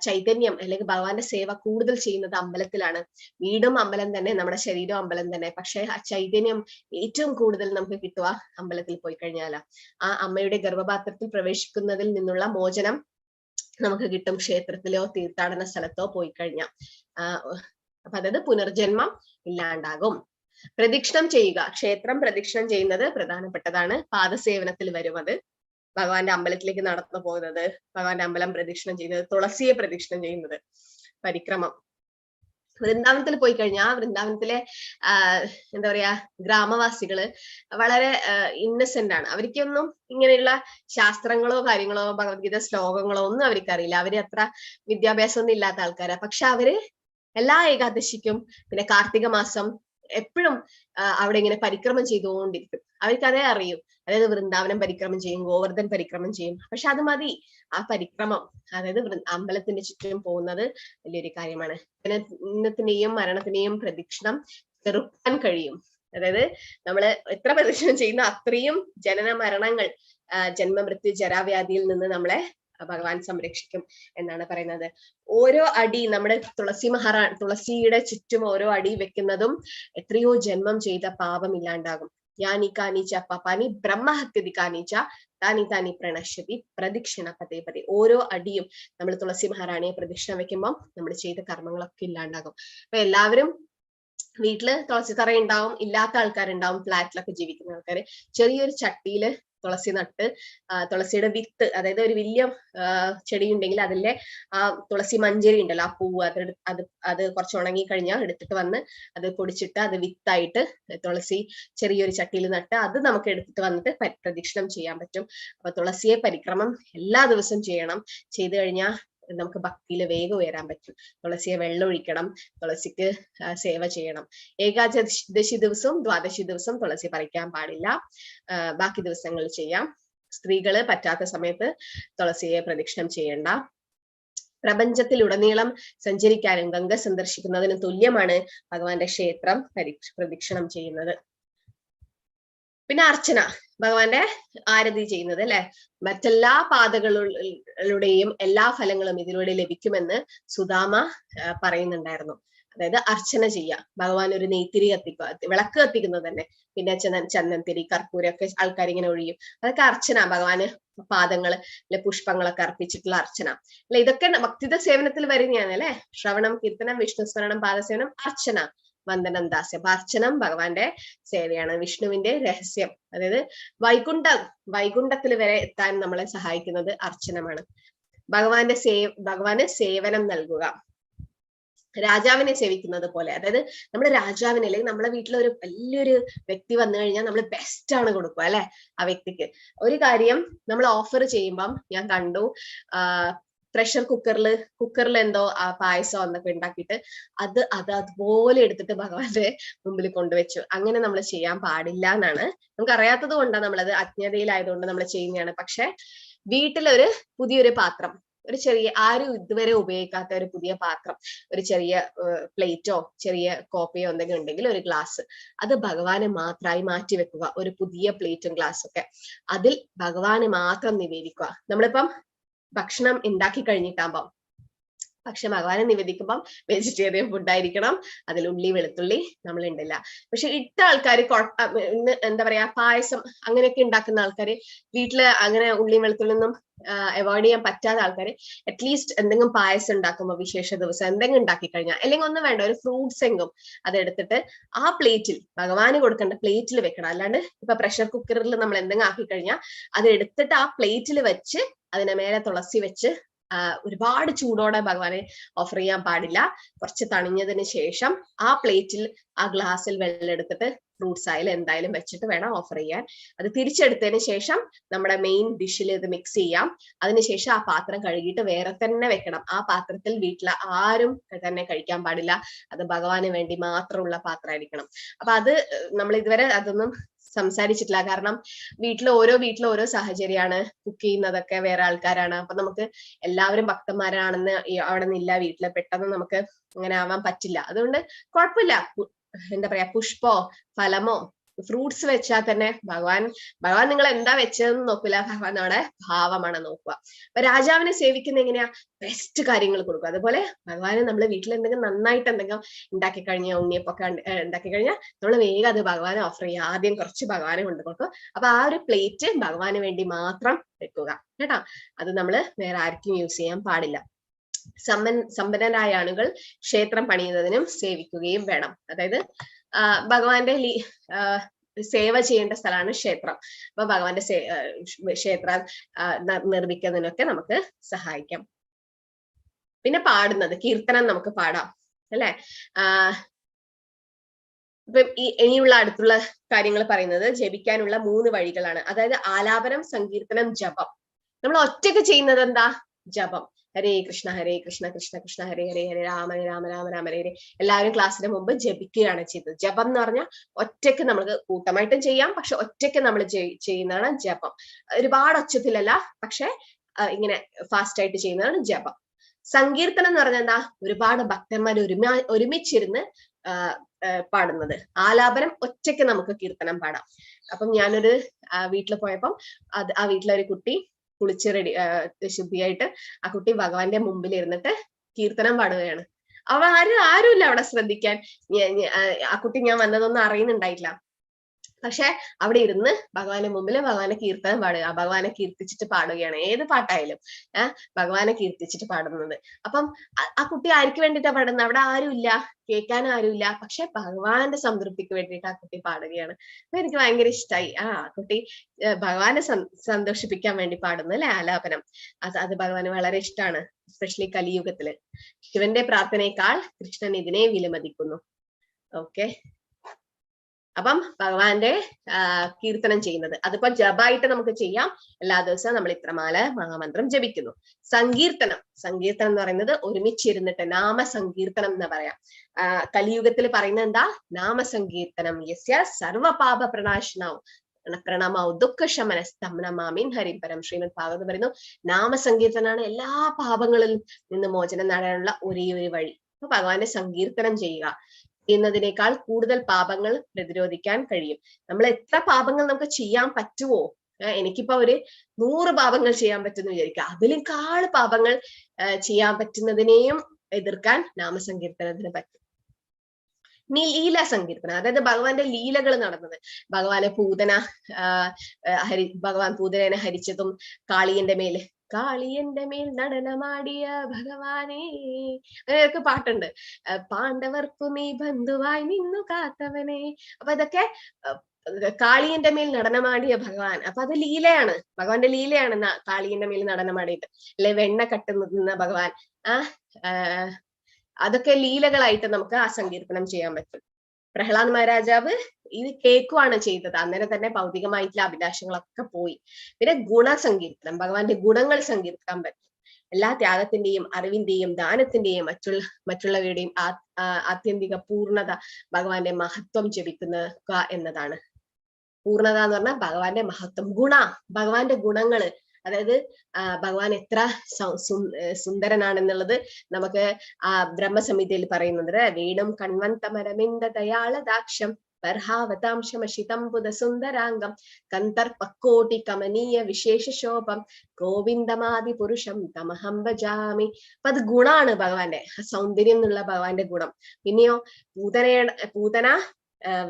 ചൈതന്യം അല്ലെങ്കിൽ ഭഗവാന്റെ സേവ കൂടുതൽ ചെയ്യുന്നത് അമ്പലത്തിലാണ്. വീടും അമ്പലം തന്നെ, നമ്മുടെ ശരീരവും അമ്പലം തന്നെ, പക്ഷെ ആ ചൈതന്യം ഏറ്റവും കൂടുതൽ നമുക്ക് കിട്ടുക അമ്പലത്തിൽ പോയി കഴിഞ്ഞാലാ. ആ അമ്മയുടെ ഗർഭപാത്രത്തിൽ പ്രവേശിക്കുന്നതിൽ നിന്നുള്ള മോചനം നമുക്ക് കിട്ടും ക്ഷേത്രത്തിലോ തീർത്ഥാടന സ്ഥലത്തോ പോയി കഴിഞ്ഞാൽ. അപ്പൊ അതായത് പുനർജന്മം ഇല്ലാണ്ടാകും. പ്രദക്ഷിണം ചെയ്യുക, ക്ഷേത്രം പ്രദക്ഷിണം ചെയ്യുന്നത് പ്രധാനപ്പെട്ടതാണ്. പാദസേവനത്തിൽ വരും അത്. ഭഗവാന്റെ അമ്പലത്തിലേക്ക് നടന്നു പോകുന്നത്, ഭഗവാന്റെ അമ്പലം പ്രദക്ഷിണം ചെയ്യുന്നത്, തുളസിയെ പ്രദക്ഷിണം ചെയ്യുന്നത്, പരിക്രമം. വൃന്ദാവനത്തിൽ പോയി കഴിഞ്ഞാൽ വൃന്ദാവനത്തിലെ എന്താ പറയാ ഗ്രാമവാസികള് വളരെ ഇന്നസെന്റ് ആണ്. അവർക്കൊന്നും ഇങ്ങനെയുള്ള ശാസ്ത്രങ്ങളോ കാര്യങ്ങളോ ഭഗവത്ഗീത ശ്ലോകങ്ങളോ ഒന്നും അവർക്കറിയില്ല. അവര് അത്ര വിദ്യാഭ്യാസം ഒന്നും ഇല്ലാത്ത ആൾക്കാരാ. പക്ഷെ അവര് എല്ലാ ഏകാദശിക്കും, പിന്നെ കാർത്തിക മാസം എപ്പോഴും അവിടെ ഇങ്ങനെ പരിക്രമം ചെയ്തുകൊണ്ടിരിക്കും. അവർക്ക് അതേ അറിയൂ. അതായത് വൃന്ദാവനം പരിക്രമം ചെയ്യും, ഗോവർദ്ധൻ പരിക്രമം ചെയ്യും. പക്ഷെ അത് മതി. ആ പരിക്രമം, അതായത് അമ്പലത്തിന്റെ ചുറ്റും പോകുന്നത് വലിയൊരു കാര്യമാണ്. ജനനത്തിന്റെയും മരണത്തിന്റെയും പ്രദക്ഷിണം ചെറുക്കാൻ കഴിയും. അതായത് നമ്മള് എത്ര പ്രദക്ഷിണം ചെയ്യുന്ന അത്രയും ജനന മരണങ്ങൾ, ജന്മമൃത്യു ജരാവ്യാധിയിൽ നിന്ന് നമ്മളെ ഭഗവാൻ സംരക്ഷിക്കും എന്നാണ് പറയുന്നത്. ഓരോ അടി നമ്മുടെ തുളസിയുടെ ചുറ്റും ഓരോ അടി വെക്കുന്നതും എത്രയോ ജന്മം ചെയ്ത പാപം ഇല്ലാണ്ടാകും. യാനി കാനീച്ച പപാനി ബ്രഹ്മഹത്യതി കാനീച്ച താനി താനി പ്രണശ്യതി പ്രദക്ഷിണ പതേ പതേ. ഓരോ അടിയും നമ്മൾ തുളസി മഹാറാണിയെ പ്രദക്ഷിണ വെക്കുമ്പോൾ നമ്മൾ ചെയ്ത കർമ്മങ്ങളൊക്കെ ഇല്ലാണ്ടാകും. അപ്പൊ എല്ലാവരും വീട്ടില് തുളസി തറ ഉണ്ടാവും, ഇല്ലാത്ത ആൾക്കാരുണ്ടാവും, ഫ്ലാറ്റിലൊക്കെ ജീവിക്കുന്ന ആൾക്കാര് ചെറിയൊരു ചട്ടിയില് തുളസി നട്ട് തുളസിയുടെ വിത്ത്, അതായത് ഒരു വലിയ ചെടി ഉണ്ടെങ്കിൽ അതിലെ ആ തുളസി മഞ്ചരി ഉണ്ടല്ലോ, ആ പൂവ് അത് കുറച്ച് ഉണങ്ങി കഴിഞ്ഞാൽ എടുത്തിട്ട് വന്ന് അത് പൊടിച്ചിട്ട് അത് വിത്തായിട്ട് തുളസി ചെറിയൊരു ചട്ടിയിൽ നട്ട് അത് നമുക്ക് എടുത്തിട്ട് വന്നിട്ട് പ്രദക്ഷിണം ചെയ്യാൻ പറ്റും. അപ്പൊ തുളസിയെ പരിക്രമം എല്ലാ ദിവസവും ചെയ്യണം. ചെയ്തു കഴിഞ്ഞാൽ നമുക്ക് ഭക്തിയിൽ വേഗം ഉയരാൻ പറ്റും. തുളസിയെ വെള്ളം ഒഴിക്കണം, തുളസിക്ക് സേവ ചെയ്യണം. ഏകാദശി ദിവസവും ദ്വാദശി ദിവസം തുളസി പറിക്കാൻ പാടില്ല. ബാക്കി ദിവസങ്ങളിൽ ചെയ്യാം. സ്ത്രീകള് പറ്റാത്ത സമയത്ത് തുളസിയെ പ്രദക്ഷിണം ചെയ്യണ്ട. പ്രപഞ്ചത്തിലുടനീളം സഞ്ചരിക്കാനും ഗംഗ സന്ദർശിക്കുന്നതിനും തുല്യമാണ് ഭഗവാന്റെ ക്ഷേത്രം പ്രദക്ഷിണം ചെയ്യുന്നത്. പിന്നെ അർച്ചന, ഭഗവാന്റെ ആരതി ചെയ്യുന്നത് അല്ലെ. മറ്റെല്ലാ പാതകളുടെയും എല്ലാ ഫലങ്ങളും ഇതിലൂടെ ലഭിക്കുമെന്ന് സുദാമ പറയുന്നുണ്ടായിരുന്നു. അതായത് അർച്ചന ചെയ്യുക, ഭഗവാൻ ഒരു നെയ്ത്തിരി കത്തിക്കുക, വിളക്ക് കത്തിക്കുന്നത് തന്നെ, പിന്നെ ചന്ദനത്തിരി കർപ്പൂരമൊക്കെ ആൾക്കാർ ഇങ്ങനെ ഒഴിയും, അതൊക്കെ അർച്ചന. ഭഗവാന് പാദങ്ങള് അല്ലെ പുഷ്പങ്ങളൊക്കെ അർപ്പിച്ചിട്ടുള്ള അർച്ചന അല്ലെ. ഇതൊക്കെ ഭക്തിത സേവനത്തിൽ വരുന്നതാണ് അല്ലെ. ശ്രവണം, കീർത്തനം, വിഷ്ണു സ്മരണം, പാദസേവനം, അർച്ചന, വന്ദനം, ദാസ്യം. ഭർച്ചനം ഭഗവാന്റെ സേവയാണ്. വിഷ്ണുവിന്റെ രഹസ്യം, അതായത് വൈകുണ്ഠത്തിൽ വരെ എത്താൻ നമ്മളെ സഹായിക്കുന്നത് അർച്ചനമാണ്. ഭഗവാന് സേവനം നൽകുക, രാജാവിനെ സേവിക്കുന്നത് പോലെ. അതായത് നമ്മുടെ രാജാവിനെ, അല്ലെങ്കിൽ നമ്മളെ വീട്ടിലെ ഒരു വലിയൊരു വ്യക്തി വന്നു കഴിഞ്ഞാൽ നമ്മൾ ബെസ്റ്റ് ആണ് കൊടുക്കുക അല്ലെ ആ വ്യക്തിക്ക്. ഒരു കാര്യം നമ്മൾ ഓഫർ ചെയ്യുമ്പം ഞാൻ കണ്ടു, പ്രഷർ കുക്കറിൽ എന്തോ പായസം എന്നൊക്കെ ഉണ്ടാക്കിയിട്ട് അതുപോലെ എടുത്തിട്ട് ഭഗവാന്റെ മുമ്പിൽ കൊണ്ടുവച്ചു. അങ്ങനെ നമ്മൾ ചെയ്യാൻ പാടില്ല എന്നാണ്. നമുക്ക് അറിയാത്തത് കൊണ്ടാണ് നമ്മളത്, അജ്ഞതയിലായതുകൊണ്ട് നമ്മൾ ചെയ്യുന്നതാണ്. പക്ഷെ വീട്ടിലൊരു പുതിയൊരു പാത്രം, ഒരു ചെറിയ, ആരും ഇതുവരെ ഉപയോഗിക്കാത്ത ഒരു പുതിയ പാത്രം, ഒരു ചെറിയ പ്ലേറ്റോ ചെറിയ കോപ്പയോ എന്തെങ്കിലും ഉണ്ടെങ്കിൽ ഒരു ഗ്ലാസ്, അത് ഭഗവാന് മാത്രമായി മാറ്റി വെക്കുക. ഒരു പുതിയ പ്ലേറ്റും ഗ്ലാസ്സും ഒക്കെ അതിൽ ഭഗവാന് മാത്രം നിവേദിക്കുക. നമ്മളിപ്പം ഭക്ഷണം ഉണ്ടാക്കി കഴിഞ്ഞിട്ടാകുമ്പം, പക്ഷെ ഭഗവാനെ നിവേദിക്കുമ്പം വെജിറ്റേറിയൻ ഫുഡായിരിക്കണം, അതിൽ ഉള്ളി വെളുത്തുള്ളി നമ്മൾ ഉണ്ടില്ല. പക്ഷെ ഇട്ട ആൾക്കാർ എന്താ പറയാ, പായസം അങ്ങനെയൊക്കെ ഉണ്ടാക്കുന്ന ആൾക്കാര്, വീട്ടില് അങ്ങനെ ഉള്ളിയും വെളുത്തുള്ളിയൊന്നും അവോയ്ഡ് ചെയ്യാൻ പറ്റാത്ത ആൾക്കാര് അറ്റ്ലീസ്റ്റ് എന്തെങ്കിലും പായസം ഉണ്ടാക്കുമ്പോൾ വിശേഷ ദിവസം എന്തെങ്കിലും ഉണ്ടാക്കി കഴിഞ്ഞാൽ, അല്ലെങ്കിൽ ഒന്നും വേണ്ട, ഒരു ഫ്രൂട്ട്സ് എങ്കും അതെടുത്തിട്ട് ആ പ്ലേറ്റിൽ, ഭഗവാന് കൊടുക്കേണ്ട പ്ലേറ്റിൽ വെക്കണം. അല്ലാണ്ട് ഇപ്പൊ പ്രഷർ കുക്കറിൽ നമ്മൾ എന്തെങ്കിലും ആക്കി കഴിഞ്ഞാൽ അത് എടുത്തിട്ട് ആ പ്ലേറ്റിൽ വെച്ച് അതിനെ മേലെ തുളസി വെച്ച് ഒരുപാട് ചൂടോടെ ഭഗവാനെ ഓഫർ ചെയ്യാൻ പാടില്ല. കുറച്ച് തണിഞ്ഞതിന് ശേഷം ആ പ്ലേറ്റിൽ ആ ഗ്ലാസ്സിൽ വെള്ളം എടുത്തിട്ട് ഫ്രൂട്ട്സ് ആയാലും എന്തായാലും വെച്ചിട്ട് വേണം ഓഫർ ചെയ്യാൻ. അത് തിരിച്ചെടുത്തതിന് ശേഷം നമ്മുടെ മെയിൻ ഡിഷിൽ ഇത് മിക്സ് ചെയ്യാം. അതിനുശേഷം ആ പാത്രം കഴുകിയിട്ട് വേറെ തന്നെ വെക്കണം. ആ പാത്രത്തിൽ വീട്ടിലെ ആരും തന്നെ കഴിക്കാൻ പാടില്ല. അത് ഭഗവാന് വേണ്ടി മാത്രമുള്ള പാത്രമായിരിക്കണം. അപ്പൊ അത് നമ്മൾ ഇതുവരെ അതൊന്നും സംസാരിച്ചിട്ടില്ല. കാരണം വീട്ടിലെ ഓരോ സാഹചര്യമാണ്, കുക്ക് ചെയ്യുന്നതൊക്കെ വേറെ ആൾക്കാരാണ്. അപ്പൊ നമുക്ക് എല്ലാവരും ഭക്തന്മാരാണെന്ന് അവിടെ നിന്നില്ല വീട്ടില്, പെട്ടെന്ന് നമുക്ക് അങ്ങനെ ആവാൻ പറ്റില്ല. അതുകൊണ്ട് കുഴപ്പമില്ല, എന്താ പറയാ, പുഷ്പോ ഫലമോ ഫ്രൂട്ട്സ് വെച്ചാൽ തന്നെ ഭഗവാൻ നിങ്ങൾ എന്താ വെച്ചതെന്ന് നോക്കില്ല, ഭഗവാൻ നമ്മുടെ ഭാവമാണ് നോക്കുക. അപ്പൊ രാജാവിനെ സേവിക്കുന്ന എങ്ങനെയാ, ബെസ്റ്റ് കാര്യങ്ങൾ കൊടുക്കുക. അതുപോലെ ഭഗവാന് നമ്മള് വീട്ടിൽ എന്തെങ്കിലും നന്നായിട്ട് എന്തെങ്കിലും ഉണ്ടാക്കി കഴിഞ്ഞാൽ, ഉണ്ണിയപ്പൊക്കെ ഉണ്ടാക്കി കഴിഞ്ഞാൽ നമ്മൾ വേഗം അത് ഭഗവാനെ ഓഫർ ചെയ്യുക. ആദ്യം കുറച്ച് ഭഗവാനെ കൊണ്ടു കൊടുക്കുക. അപ്പൊ ആ ഒരു പ്ലേറ്റ് ഭഗവാന് വേണ്ടി മാത്രം വെക്കുക കേട്ടോ. അത് നമ്മള് വേറെ ആർക്കും യൂസ് ചെയ്യാൻ പാടില്ല. സമ്പന്നരായ ആളുകൾ ക്ഷേത്രം പണിയുന്നതിനും സേവിക്കുകയും വേണം. അതായത് ഭഗവാന്റെ സേവ ചെയ്യേണ്ട സ്ഥലമാണ് ക്ഷേത്രം. അപ്പൊ ഭഗവാന്റെ ക്ഷേത്രം നിർമ്മിക്കുന്നതിനൊക്കെ നമുക്ക് സഹായിക്കാം. പിന്നെ പാടുന്നത്, കീർത്തനം നമുക്ക് പാടാം അല്ലെ. ഇപ്പം ഇനിയുള്ള അടുത്തുള്ള കാര്യങ്ങൾ പറയുന്നത് ജപിക്കാനുള്ള 3 വഴികളാണ്. അതായത് ആലാപനം, സങ്കീർത്തനം, ജപം. നമ്മൾ ഒറ്റയ്ക്ക് ചെയ്യുന്നത് എന്താ, ജപം. ഹരേ കൃഷ്ണ കൃഷ്ണ കൃഷ്ണ ഹരേ ഹരേ, ഹരേ രാമ രാമ രാമ രാമ ഹരേ ഹരേ. എല്ലാവരും ക്ലാസ്സിന് മുമ്പ് ജപിക്കുകയാണ് ചെയ്തത്. ജപം എന്ന് പറഞ്ഞാൽ ഒറ്റയ്ക്ക് നമുക്ക് കൂട്ടമായിട്ടും ചെയ്യാം, പക്ഷെ ഒറ്റയ്ക്ക് നമ്മൾ ചെയ്യുന്നതാണ് ജപം. ഒരുപാട് ഒച്ചത്തിലല്ല, പക്ഷെ ഇങ്ങനെ ഫാസ്റ്റ് ആയിട്ട് ചെയ്യുന്നതാണ് ജപം. സങ്കീർത്തനം എന്ന് പറഞ്ഞാൽ എന്താ? ഒരുപാട് ഭക്തന്മാർ ഒരുമിച്ചിരുന്ന് പാടുന്നത്. ആലാപനം ഒറ്റയ്ക്ക് നമുക്ക് കീർത്തനം പാടാം. അപ്പം ഞാനൊരു വീട്ടിൽ പോയപ്പം ആ വീട്ടിലൊരു കുട്ടി കുളിച്ച് റെഡി ശുദ്ധിയായിട്ട് ആ കുട്ടി ഭഗവാന്റെ മുമ്പിൽ ഇരുന്നിട്ട് കീർത്തനം പാടുകയാണ്. ആരുമില്ല അവിടെ ശ്രദ്ധിക്കാൻ. ആ കുട്ടി ഞാൻ വന്നതൊന്നും അറിയുന്നുണ്ടായിട്ടില്ല. പക്ഷെ അവിടെ ഇരുന്ന് ഭഗവാന്റെ മുമ്പിൽ ഭഗവാനെ കീർത്തനം പാടുക, ഭഗവാനെ കീർത്തിച്ചിട്ട് പാടുകയാണ്. ഏത് പാട്ടായാലും ഭഗവാനെ കീർത്തിച്ചിട്ട് പാടുന്നത്. അപ്പം ആ കുട്ടി ആർക്ക് വേണ്ടിയിട്ടാ പാടുന്നത്? അവിടെ ആരുമില്ല, കേൾക്കാൻ ആരുമില്ല, പക്ഷെ ഭഗവാന്റെ സംതൃപ്തിക്ക് വേണ്ടിയിട്ട് ആ കുട്ടി പാടുകയാണ്. അപ്പൊ എനിക്ക് ഭയങ്കര ഇഷ്ടമായി. ആ കുട്ടി ഭഗവാനെ സന്തോഷിപ്പിക്കാൻ വേണ്ടി പാടുന്നു അല്ലെ, ആലാപനം. അത് ഭഗവാന് വളരെ ഇഷ്ടമാണ്, എസ്പെഷ്യലി കലിയുഗത്തില്. ശിവന്റെ പ്രാർത്ഥനയേക്കാൾ കൃഷ്ണൻ ഇതിനെ വിലമതിക്കുന്നു. ഓക്കെ, അപ്പം ഭഗവാന്റെ കീർത്തനം ചെയ്യുന്നത് അതിപ്പോ ജപായിട്ട് നമുക്ക് ചെയ്യാം. എല്ലാ ദിവസവും നമ്മൾ ഇത്രമാല മഹാമന്ത്രം ജപിക്കുന്നു. സങ്കീർത്തനം എന്ന് പറയുന്നത് ഒരുമിച്ചിരുന്നിട്ട് നാമസങ്കീർത്തനം എന്ന് പറയാം. കലിയുഗത്തിൽ പറയുന്നത് എന്താ? നാമസങ്കീർത്തനം യസ്യ സർവപാപ പ്രണാശനാവും പ്രണമാവും ദുഃഖശമന സ്തംനമാമീൻ ഹരിപരം. ശ്രീമദ് ഭാഗവതം പറയുന്നു, നാമസങ്കീർത്തനാണ് എല്ലാ പാപങ്ങളിൽ നിന്ന് മോചനം നേടാനുള്ള ഒരേ ഒരു വഴി. അപ്പൊ ഭഗവാന്റെ സങ്കീർത്തനം ചെയ്യുക എന്നതിനേക്കാൾ കൂടുതൽ പാപങ്ങൾ പ്രതിരോധിക്കാൻ കഴിയും. നമ്മൾ എത്ര പാപങ്ങൾ നമുക്ക് ചെയ്യാൻ പറ്റുമോ? എനിക്കിപ്പോ ഒരു 100 പാപങ്ങൾ ചെയ്യാൻ പറ്റുമെന്ന് വിചാരിക്കുക, അതിനേക്കാൾ പാപങ്ങൾ ചെയ്യാൻ പറ്റുന്നതിനെയും എതിർക്കാൻ നാമസങ്കീർത്തനത്തിന് പറ്റും. ലീല സങ്കീർത്തനം, അതായത് ഭഗവാന്റെ ലീലകൾ നടന്നത്. ഭഗവാൻ പൂതനെ ഹരിച്ചതും കാളിയന്റെ മേൽ നടനമാടിയ ഭഗവാനേ, അങ്ങനെയൊക്കെ പാട്ടുണ്ട്. പാണ്ഡവർക്കു നീ ബന്ധുവായി നിന്നു കാത്തവനെ. അപ്പൊ ഇതൊക്കെ കാളിയന്റെ മേൽ നടനമാടിയ ഭഗവാൻ. അപ്പൊ അത് ലീലയാണ്, ഭഗവാന്റെ ലീലയാണ് കാളിയന്റെ മേൽ നടനമാടിയിട്ട്. അല്ലെ വെണ്ണ കട്ടുന്ന ഭഗവാൻ. അതൊക്കെ ലീലകളായിട്ട് നമുക്ക് ആ സങ്കീർത്തനം ചെയ്യാൻ പറ്റും. പ്രഹ്ലാദ് മഹാരാജാവ് ഇത് കേൾക്കുവാണ് ചെയ്തത്. അന്നേരം തന്നെ ഭൗതികമായിട്ടുള്ള അഭിലാഷങ്ങളൊക്കെ പോയി. പിന്നെ ഗുണസങ്കീർത്തനം, ഭഗവാന്റെ ഗുണങ്ങൾ സങ്കീർത്തിക്കാൻ പറ്റും. എല്ലാ ത്യാഗത്തിന്റെയും അറിവിന്റെയും ദാനത്തിന്റെയും മറ്റുള്ളവരുടെയും ആത്യന്തിക പൂർണ്ണത ഭഗവാന്റെ മഹത്വം ജപിക്കുക എന്നതാണ്. പൂർണ്ണത എന്ന് പറഞ്ഞാൽ ഭഗവാന്റെ മഹത്വം, ഭഗവാന്റെ ഗുണങ്ങള്. അതായത് ഭഗവാൻ എത്ര സുന്ദരനാണെന്നുള്ളത് നമുക്ക് ബ്രഹ്മസംഹിതയിൽ പറയുന്നുണ്ട്. വീടും കൺവന്തമരമിന്ദ ദയാളദാക്ഷം ബർഹാവതാംശമശിതം പുത സുന്ദരാംഗം കന്തർപ്പക്കോട്ടി കമനീയ വിശേഷ ശോഭം ഗോവിന്ദമാദി പുരുഷം തമഹം ഭജാമി. അപ്പൊ അത് ഗുണാണ് ഭഗവാന്റെ സൗന്ദര്യം എന്നുള്ള ഭഗവാന്റെ ഗുണം. പിന്നെയോ പൂതന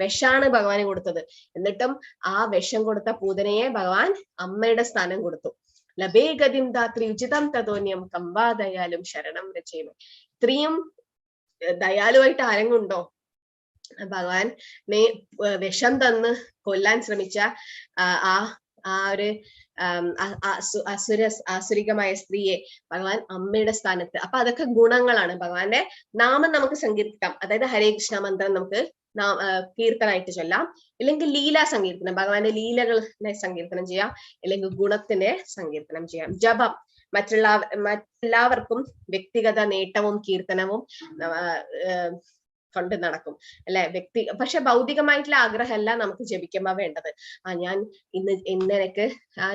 വിഷാണ് ഭഗവാന് കൊടുത്തത്. എന്നിട്ടും ആ വിഷം കൊടുത്ത പൂതനയെ ഭഗവാൻ അമ്മയുടെ സ്ഥാനം കൊടുത്തു. ലഭേ ഗതിം ധാത്രി ഉചിതം തതോന്യം കമ്പാദയാലും ശരണം രചേമ. ഇത്രയും ദയാലുവായിട്ട് ആരെങ്കുണ്ടോ? ഭഗവാൻ വിഷം തന്ന് കൊല്ലാൻ ശ്രമിച്ച ഒരു ആസുരികമായ സ്ത്രീയെ ഭഗവാൻ അമ്മയുടെ സ്ഥാനത്ത്. അപ്പൊ അതൊക്കെ ഗുണങ്ങളാണ്. ഭഗവാന്റെ നാമം നമുക്ക് സങ്കീർത്തിക്കാം. അതായത് ഹരേ കൃഷ്ണ മന്ത്രം നമുക്ക് കീർത്തനായിട്ട് ചൊല്ലാം, ഇല്ലെങ്കിൽ ലീലാ സങ്കീർത്തനം, ഭഗവാന്റെ ലീലകളെ സങ്കീർത്തനം ചെയ്യാം, അല്ലെങ്കിൽ ഗുണത്തിന്റെ സങ്കീർത്തനം ചെയ്യാം. ജപം മറ്റെല്ലാവർക്കും വ്യക്തിഗത നേട്ടവും കീർത്തനവും കൊണ്ട് നടക്കും അല്ലെ. പക്ഷെ ഭൗതികമായിട്ടുള്ള ആഗ്രഹമല്ല നമുക്ക് ജപിക്കുമ്പോ വേണ്ടത്. ഞാൻ ഇന്ന് എനിക്ക്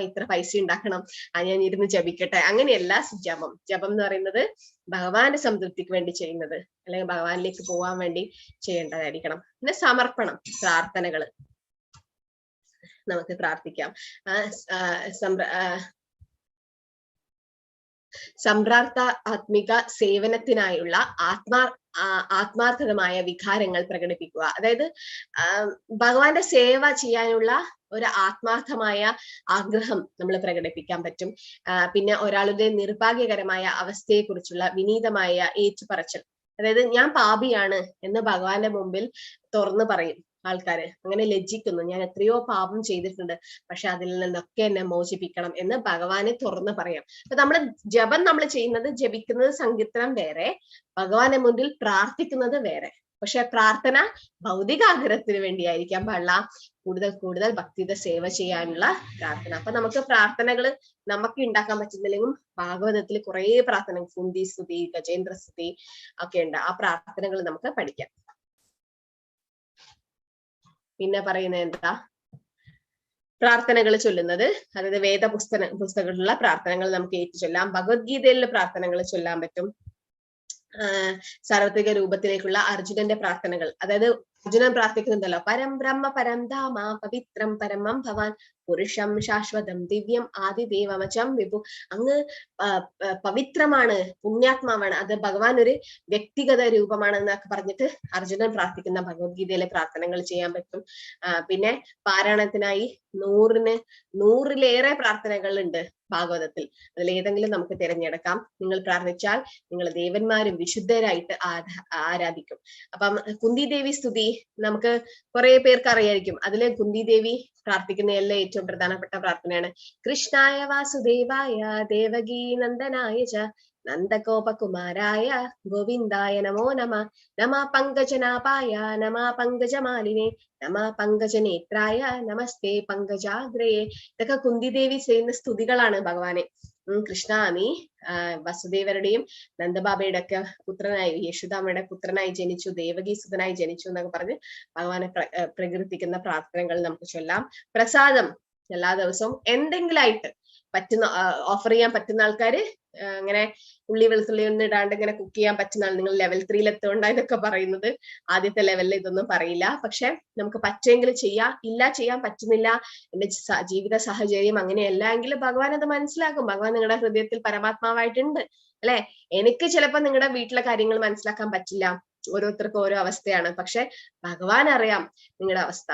ഇത്ര പൈസ ഉണ്ടാക്കണം, ഞാൻ ഇരുന്ന് ജപിക്കട്ടെ, അങ്ങനെയല്ല ജപം എന്ന് പറയുന്നത് ഭഗവാന്റെ സംതൃപ്തിക്ക് വേണ്ടി ചെയ്യുന്നത്, അല്ലെങ്കിൽ ഭഗവാനിലേക്ക് പോകാൻ വേണ്ടി ചെയ്യേണ്ടതായിരിക്കണം. പിന്നെ സമർപ്പണം, പ്രാർത്ഥനകള് നമുക്ക് പ്രാർത്ഥിക്കാം. സംപ്രാർത്ഥ ആത്മിക സേവനത്തിനായുള്ള ആത്മാർത്ഥമായ വികാരങ്ങൾ പ്രകടിപ്പിക്കുക. അതായത് ഭഗവാന്റെ സേവ ചെയ്യാനുള്ള ഒരു ആത്മാർത്ഥമായ ആഗ്രഹം നമ്മൾ പ്രകടിപ്പിക്കാൻ പറ്റും. പിന്നെ ഒരാളുടെ നിർഭാഗ്യകരമായ അവസ്ഥയെക്കുറിച്ചുള്ള വിനീതമായ ഏറ്റുപറച്ചിൽ. അതായത് ഞാൻ പാപിയാണ് എന്ന് ഭഗവാന്റെ മുമ്പിൽ തുറന്നു പറയും ആൾക്കാര്. അങ്ങനെ ലജ്ജിക്കുന്നു, ഞാൻ എത്രയോ പാപം ചെയ്തിട്ടുണ്ട്, പക്ഷെ അതിൽ നിന്നൊക്കെ എന്നെ മോചിപ്പിക്കണം എന്ന് ഭഗവാനെ തുറന്നു പറയാം. അപ്പൊ നമ്മൾ ചെയ്യുന്നത്, ജപിക്കുന്നത്, സങ്കീർത്തനം വേറെ, ഭഗവാന്റെ മുന്നിൽ പ്രാർത്ഥിക്കുന്നത് വേറെ. പക്ഷെ പ്രാർത്ഥന ഭൗതിക ആഗ്രഹത്തിന് വേണ്ടിയായിരിക്കാൻ പാടില്ല, കൂടുതൽ കൂടുതൽ ഭക്തിയുടെ സേവ ചെയ്യാനുള്ള പ്രാർത്ഥന. അപ്പൊ നമുക്ക് പ്രാർത്ഥനകൾ നമുക്ക് ഉണ്ടാക്കാൻ പറ്റുന്നില്ലെങ്കിലും ഭാഗവതത്തിൽ കുറെ പ്രാർത്ഥന, കുന്തി സ്തുതി, ഗജേന്ദ്ര സ്തുതി ഒക്കെ ഉണ്ട്. ആ പ്രാർത്ഥനകൾ നമുക്ക് പഠിക്കാം. പിന്നെ പറയുന്നത് എന്താ, പ്രാർത്ഥനകൾ ചൊല്ലുന്നത്, അതായത് പുസ്തകങ്ങളിലുള്ള പ്രാർത്ഥനകൾ നമുക്ക് ഏറ്റു ചൊല്ലാം. ഭഗവത്ഗീതയിലുള്ള പ്രാർത്ഥനകൾ ചൊല്ലാൻ പറ്റും. സാർവത്രിക രൂപത്തിലേക്കുള്ള അർജുനന്റെ പ്രാർത്ഥനകൾ, അതായത് അർജുനൻ പ്രാർത്ഥിക്കുന്നുണ്ടല്ലോ, പരം ബ്രഹ്മ പരം ധാമ പവിത്രം പരമം ഭവാൻ പുരുഷം ശാശ്വതം ദിവ്യം ആദിദേവമചം വിഭു. അങ്ങ് പവിത്രമാണ്, പുണ്യാത്മാവാണ്, അത് ഭഗവാൻ ഒരു വ്യക്തിഗത രൂപമാണ് എന്നൊക്കെ പറഞ്ഞിട്ട് അർജുനൻ പ്രാർത്ഥിക്കുന്ന ഭഗവത്ഗീതയിലെ പ്രാർത്ഥനകൾ ചെയ്യാൻ പറ്റും. പിന്നെ പാരായണത്തിനായി 100-ലേറെ പ്രാർത്ഥനകൾ ഉണ്ട് ഭാഗവതത്തിൽ. അതിൽ ഏതെങ്കിലും നമുക്ക് തിരഞ്ഞെടുക്കാം. നിങ്ങൾ പ്രാർത്ഥിച്ചാൽ നിങ്ങൾ ദേവന്മാരും വിശുദ്ധരായിട്ട് ആരാധിക്കും. അപ്പം കുന്തി ദേവി സ്തുതി നമുക്ക് കുറെ പേർക്ക് അറിയായിരിക്കും. അതില് കുന്തി ദേവി പ്രാർത്ഥിക്കുന്ന എല്ലാം ഏറ്റവും പ്രധാനപ്പെട്ട പ്രാർത്ഥനയാണ്. കൃഷ്ണായ വാസുദേവായ ദേവകീ നന്ദനായ ച നന്ദഗോപകുമാരായ ഗോവിന്ദായ നമോ നമ. നമ പങ്കജനാപായ നമ പങ്കജമാലിനെ നമ പങ്കജനേത്രായ നമസ്തേ പങ്കജാഗ്രയെ. ഇതൊക്കെ കുന്തിദേവി ചെയ്യുന്ന സ്തുതികളാണ് ഭഗവാനെ. കൃഷ്ണ, നീ വസുദേവരുടെയും നന്ദബാബയുടെ ഒക്കെ പുത്രനായി, യേശുദാമയുടെ പുത്രനായി ജനിച്ചു, ദേവകീസുതനായി ജനിച്ചു എന്നൊക്കെ പറഞ്ഞ് ഭഗവാനെ പ്രകീർത്തിക്കുന്ന പ്രാർത്ഥനകൾ നമുക്ക് ചൊല്ലാം. പ്രസാദം എല്ലാ ദിവസവും എന്തെങ്കിലും ആയിട്ട് പറ്റുന്ന ഓഫർ ചെയ്യാൻ പറ്റുന്ന ആൾക്കാര് അങ്ങനെ ഉള്ളി വെളുത്തുള്ളി ഒന്നും ഇടാണ്ട് ഇങ്ങനെ കുക്ക് ചെയ്യാൻ പറ്റുന്ന ആൾ, നിങ്ങൾ ലെവൽ 3 എത്തുകൊണ്ടാണ് ഇതൊക്കെ പറയുന്നത്. ആദ്യത്തെ ലെവലിൽ ഇതൊന്നും പറയില്ല. പക്ഷെ നമുക്ക് പറ്റുമെങ്കിൽ ചെയ്യാം, ഇല്ല ചെയ്യാൻ പറ്റുന്നില്ല, എന്റെ ജീവിത സാഹചര്യം അങ്ങനെയല്ല എങ്കിൽ ഭഗവാൻ അത് മനസ്സിലാക്കും. ഭഗവാൻ നിങ്ങളുടെ ഹൃദയത്തിൽ പരമാത്മാവായിട്ടുണ്ട് അല്ലെ. എനിക്ക് ചിലപ്പോ നിങ്ങളുടെ വീട്ടിലെ കാര്യങ്ങൾ മനസ്സിലാക്കാൻ പറ്റില്ല, ഓരോരുത്തർക്കും ഓരോ അവസ്ഥയാണ്. പക്ഷെ ഭഗവാൻ അറിയാം നിങ്ങളുടെ അവസ്ഥ.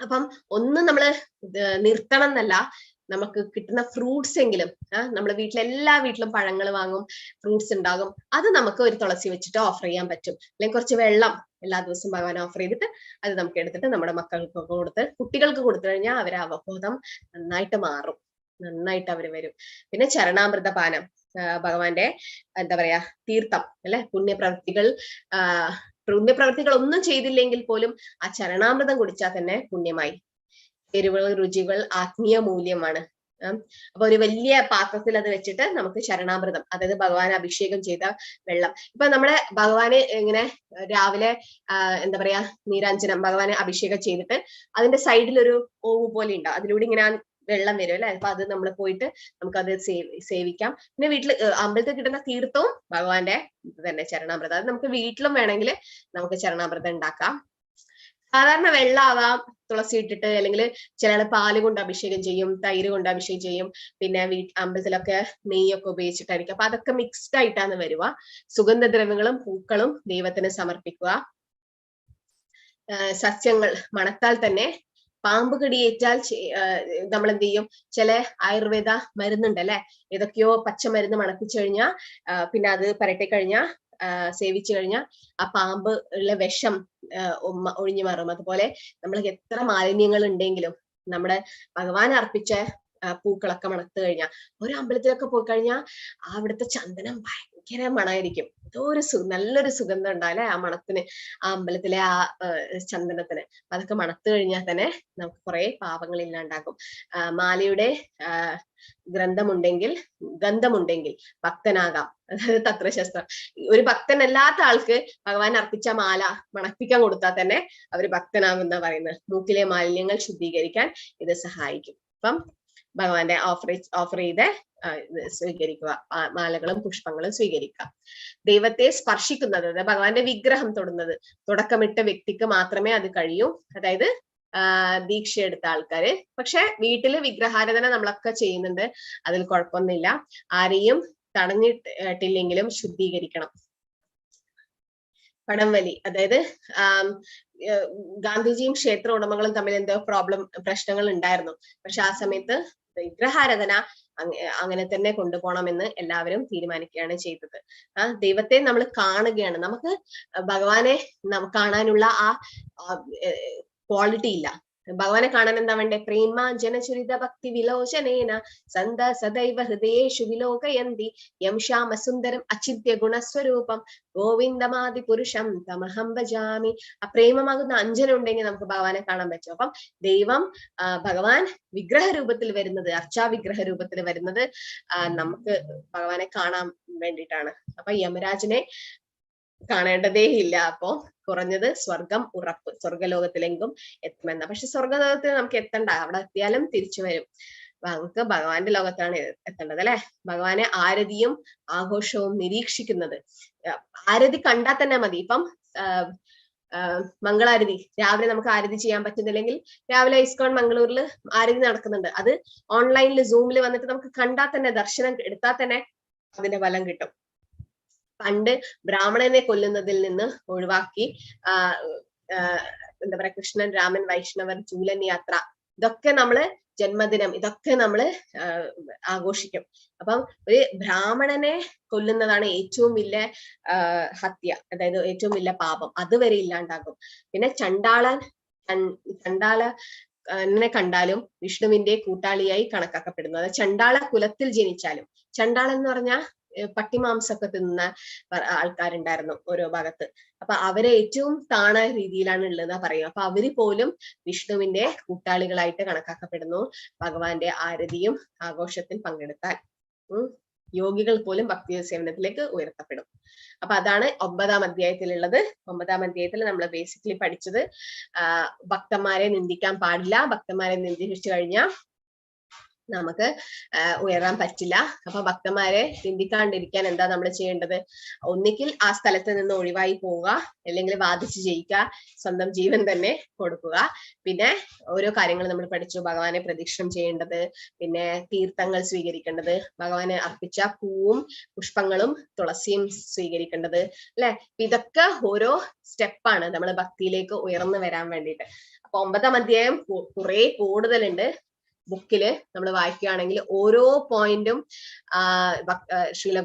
അപ്പം ഒന്നും നമ്മള് നിർത്തണം എന്നല്ല, നമുക്ക് കിട്ടുന്ന ഫ്രൂട്ട്സ് എങ്കിലും, നമ്മുടെ എല്ലാ വീട്ടിലും പഴങ്ങൾ വാങ്ങും, ഫ്രൂട്ട്സ് ഉണ്ടാകും, അത് നമുക്ക് ഒരു തുളസി വെച്ചിട്ട് ഓഫർ ചെയ്യാൻ പറ്റും. അല്ലെങ്കിൽ കുറച്ച് വെള്ളം എല്ലാ ദിവസവും ഭഗവാൻ ഓഫർ ചെയ്തിട്ട് അത് നമുക്ക് എടുത്തിട്ട് നമ്മുടെ മക്കൾക്കൊക്കെ കൊടുത്ത്, കുട്ടികൾക്ക് കൊടുത്തു കഴിഞ്ഞാൽ അവരെ അവബോധം നന്നായിട്ട് മാറും, നന്നായിട്ട് അവര് വരും. പിന്നെ ചരണാമൃത പാനം, ഭഗവാന്റെ എന്താ പറയാ തീർത്ഥം അല്ലെ. പുണ്യപ്രവൃത്തികൾ ഒന്നും ചെയ്തില്ലെങ്കിൽ പോലും ആ ചരണാമൃതം കുടിച്ചാൽ തന്നെ പുണ്യമായി. എരിവുകൾ രുചികൾ ആത്മീയ മൂല്യമാണ്. അപ്പൊ ഒരു വലിയ പാത്രത്തിൽ അത് വെച്ചിട്ട് നമുക്ക് ചരണാമൃതം, അതായത് ഭഗവാൻ അഭിഷേകം ചെയ്ത വെള്ളം. ഇപ്പൊ നമ്മുടെ ഭഗവാന് ഇങ്ങനെ രാവിലെ എന്താ പറയാ നീരാഞ്ജനം ഭഗവാന് അഭിഷേകം ചെയ്തിട്ട് അതിന്റെ സൈഡിൽ ഒരു ഓവ് പോലെ ഉണ്ടാവും, അതിലൂടെ ഇങ്ങനെ വെള്ളം വരും അല്ലെ. അപ്പൊ അത് നമ്മൾ പോയിട്ട് നമുക്കത് സേവിക്കാം. പിന്നെ വീട്ടിൽ അമ്പലത്തിൽ കിട്ടുന്ന തീർത്ഥവും ഭഗവാന്റെ ഇത് തന്നെ ചരണാമൃതം. അത് നമുക്ക് വീട്ടിലും വേണമെങ്കിൽ നമുക്ക് ചരണാമൃതം ഉണ്ടാക്കാം. സാധാരണ വെള്ളമാവാം, തുളസി ഇട്ടിട്ട്, അല്ലെങ്കിൽ ചില പാല് കൊണ്ട് അഭിഷേകം ചെയ്യും, തൈര് കൊണ്ട് അഭിഷേകം ചെയ്യും, പിന്നെ അമ്പലത്തിലൊക്കെ നെയ്യൊക്കെ ഉപയോഗിച്ചിട്ടായിരിക്കും. അപ്പൊ അതൊക്കെ മിക്സ്ഡ് ആയിട്ടാണ് വരുക. സുഗന്ധദ്രവ്യങ്ങളും പൂക്കളും ദൈവത്തിന് സമർപ്പിക്കുക. സസ്യങ്ങൾ മണത്താൽ തന്നെ, പാമ്പ് കടിയേറ്റാൽ നമ്മൾ എന്ത് ചെയ്യും, ചില ആയുർവേദ മരുന്നുണ്ട് അല്ലെ, ഏതൊക്കെയോ പച്ചമരുന്ന് മണപ്പിച്ചു കഴിഞ്ഞാൽ പിന്നെ അത് പരട്ടി കഴിഞ്ഞാൽ സേവിച്ചു കഴിഞ്ഞാൽ ആ പാമ്പ് ഉള്ള വിഷം ഒഴിഞ്ഞു മാറും. അതുപോലെ നമ്മൾ എത്ര മാലിന്യങ്ങൾ ഉണ്ടെങ്കിലും നമ്മുടെ ഭഗവാൻ അർപ്പിച്ച പൂക്കളൊക്കെ മണത്ത് കഴിഞ്ഞാൽ, ഒരു അമ്പലത്തിലൊക്കെ പോയി കഴിഞ്ഞാൽ അവിടുത്തെ ചന്ദനം ഭയങ്കര മണമായിരിക്കും. എന്തോ ഒരു നല്ലൊരു സുഗന്ധം ഉണ്ടാവില്ലേ ആ മണത്തിന്, ആ അമ്പലത്തിലെ ആ ചന്ദനത്തിന്. അതൊക്കെ മണത്ത് കഴിഞ്ഞാൽ തന്നെ നമുക്ക് കുറെ പാപങ്ങൾ ഇല്ലാണ്ടാകും. മാലയുടെ ഗന്ധമുണ്ടെങ്കിൽ ഭക്തനാകാം, അതായത് തത്രശാസ്ത്രം. ഒരു ഭക്തനല്ലാത്ത ആൾക്ക് ഭഗവാൻ അർപ്പിച്ച മാല മണപ്പിക്കാൻ കൊടുത്താൽ തന്നെ അവര് ഭക്തനാകും എന്നാ പറയുന്നത്. മൂക്കിലെ മാലിന്യങ്ങൾ ശുദ്ധീകരിക്കാൻ ഇത് സഹായിക്കും. അപ്പം ഭഗവാന്റെ ഓഫർ ചെയ്ത് സ്വീകരിക്കുക, മാലകളും പുഷ്പങ്ങളും സ്വീകരിക്കുക. ദൈവത്തെ സ്പർശിക്കുന്നത്, ഭഗവാന്റെ വിഗ്രഹം തൊടുന്നത് തുടക്കമിട്ട വ്യക്തിക്ക് മാത്രമേ അത് കഴിയൂ, അതായത് ദീക്ഷ എടുത്ത ആൾക്കാര്. പക്ഷെ വീട്ടില് വിഗ്രഹാരാധന നമ്മളൊക്കെ ചെയ്യുന്നുണ്ട്, അതിൽ കുഴപ്പമൊന്നുമില്ല. ആരെയും തടഞ്ഞിട്ടില്ലെങ്കിലും ശുദ്ധീകരിക്കണം. പടംവലി, അതായത് ഗാന്ധിജിയും ക്ഷേത്ര ഉടമകളും തമ്മിൽ എന്തോ പ്രശ്നങ്ങൾ ഉണ്ടായിരുന്നു. പക്ഷെ ആ സമയത്ത് വിഗ്രഹാരാധന അങ്ങനെ തന്നെ കൊണ്ടുപോകണമെന്ന് എല്ലാവരും തീരുമാനിക്കുകയാണ് ചെയ്തത്. ദൈവത്തെ നമ്മൾ കാണുകയാണ്. നമുക്ക് ഭഗവാനെ കാണാനുള്ള ആ ക്വാളിറ്റി ഇല്ല. ഭഗവാനെ കാണാൻ എന്താ വേണ്ടേ? പ്രേമാഞ്ജന ചുരിത ഭക്തി വിലോചനേന സന്ത സദൈവ ഹൃദയേഷു വിലോകയന്തി യം ശ്യാമസുന്ദരം അചിന്ത്യ ഗുണസ്വരൂപം ഗോവിന്ദമാദി പുരുഷം തമഹം ഭജാമി. ആ പ്രേമമാകുന്ന അഞ്ജനം ഉണ്ടെങ്കിൽ നമുക്ക് ഭഗവാനെ കാണാൻ പറ്റും. അപ്പം ദൈവം ഭഗവാൻ വിഗ്രഹ രൂപത്തിൽ വരുന്നത്, അർച്ചാ വിഗ്രഹ രൂപത്തിൽ വരുന്നത് നമുക്ക് ഭഗവാനെ കാണാൻ വേണ്ടിയിട്ടാണ്. അപ്പൊ യമരാജനെ കാണേണ്ടതേ ഇല്ല. അപ്പോ കുറഞ്ഞത് സ്വർഗം ഉറപ്പ്, സ്വർഗലോകത്തിലെങ്കും എത്തുമെന്ന. പക്ഷെ സ്വർഗലോകത്തിൽ നമുക്ക് എത്തണ്ട, അവിടെ എത്തിയാലും തിരിച്ചു വരും. നമുക്ക് ഭഗവാന്റെ ലോകത്താണ് എത്തേണ്ടത് അല്ലെ. ഭഗവാനെ ആരതിയും ആഘോഷവും നിരീക്ഷിക്കുന്നത്, ആരതി കണ്ടാൽ തന്നെ മതി. ഇപ്പം മംഗളാരതി രാവിലെ നമുക്ക് ആരതി ചെയ്യാൻ പറ്റുന്നില്ലെങ്കിൽ രാവിലെ ഇസ്കോൺ മംഗളൂരിൽ ആരതി നടക്കുന്നുണ്ട്. അത് ഓൺലൈനിൽ സൂമിൽ വന്നിട്ട് നമുക്ക് കണ്ടാൽ തന്നെ, ദർശനം എടുത്താൽ തന്നെ അതിന്റെ ഫലം കിട്ടും. പണ്ട് ബ്രാഹ്മണനെ കൊല്ലുന്നതിൽ നിന്ന് ഒഴിവാക്കി എന്താ പറയാ, കൃഷ്ണൻ, രാമൻ, വൈഷ്ണവർ, ചൂലൻ യാത്ര, ഇതൊക്കെ നമ്മള് ജന്മദിനം, ഇതൊക്കെ നമ്മള് ആഘോഷിക്കും. അപ്പം ഒരു ബ്രാഹ്മണനെ കൊല്ലുന്നതാണ് ഏറ്റവും വലിയ ഹത്യ, അതായത് ഏറ്റവും വലിയ പാപം. അതുവരെ ഇല്ലാണ്ടാകും. പിന്നെ ചണ്ടാളനെ കണ്ടാലും വിഷ്ണുവിന്റെ കൂട്ടാളിയായി കണക്കാക്കപ്പെടുന്നു. അതായത് ചണ്ടാള കുലത്തിൽ ജനിച്ചാലും, ചണ്ടാളൻ എന്ന് പറഞ്ഞാൽ പട്ടിമാംസമൊക്കെ തിന്നുന്ന ആൾക്കാരുണ്ടായിരുന്നു ഓരോ ഭാഗത്ത്. അപ്പൊ അവരെ ഏറ്റവും താണ രീതിയിലാണ് ഉള്ളതെന്നാ പറയുക. അപ്പൊ അവര് പോലും വിഷ്ണുവിന്റെ കൂട്ടാളികളായിട്ട് കണക്കാക്കപ്പെടുന്നു ഭഗവാന്റെ ആരതിയും ആഘോഷത്തിൽ പങ്കെടുത്താൽ. യോഗികൾ പോലും ഭക്തി സേവനത്തിലേക്ക് ഉയർത്തപ്പെടും. അപ്പൊ അതാണ് 9ാം അധ്യായത്തിലുള്ളത്. 9ാം അധ്യായത്തിൽ നമ്മൾ ബേസിക്കലി പഠിച്ചത് ഭക്തന്മാരെ നിന്ദിക്കാൻ പാടില്ല. ഭക്തന്മാരെ നിന്ദിച്ചു കഴിഞ്ഞാൽ നമുക്ക് ഉയരാൻ പറ്റില്ല. അപ്പൊ ഭക്തന്മാരെ നിന്ദിക്കാണ്ടിരിക്കാൻ എന്താ നമ്മൾ ചെയ്യേണ്ടത്? ഒന്നിക്കിൽ ആ സ്ഥലത്ത് നിന്ന് ഒഴിവായി പോവുക, അല്ലെങ്കിൽ വാദിച്ച് ജയിക്കുക, സ്വന്തം ജീവൻ തന്നെ കൊടുക്കുക. പിന്നെ ഓരോ കാര്യങ്ങൾ നമ്മൾ പഠിച്ചു. ഭഗവാനെ പ്രദക്ഷിണം ചെയ്യേണ്ടത്, പിന്നെ തീർത്ഥങ്ങൾ സ്വീകരിക്കേണ്ടത്, ഭഗവാനെ അർപ്പിച്ച പൂവും പുഷ്പങ്ങളും തുളസിയും സ്വീകരിക്കേണ്ടത് അല്ലെ. ഇതൊക്കെ ഓരോ സ്റ്റെപ്പാണ് നമ്മൾ ഭക്തിയിലേക്ക് ഉയർന്നു വരാൻ വേണ്ടിയിട്ട്. അപ്പൊ 9ാം അധ്യായം കുറെ കൂടുതലുണ്ട്. ബുക്കില് നമ്മൾ വായിക്കുകയാണെങ്കിൽ ഓരോ പോയിന്റും ശ്രീല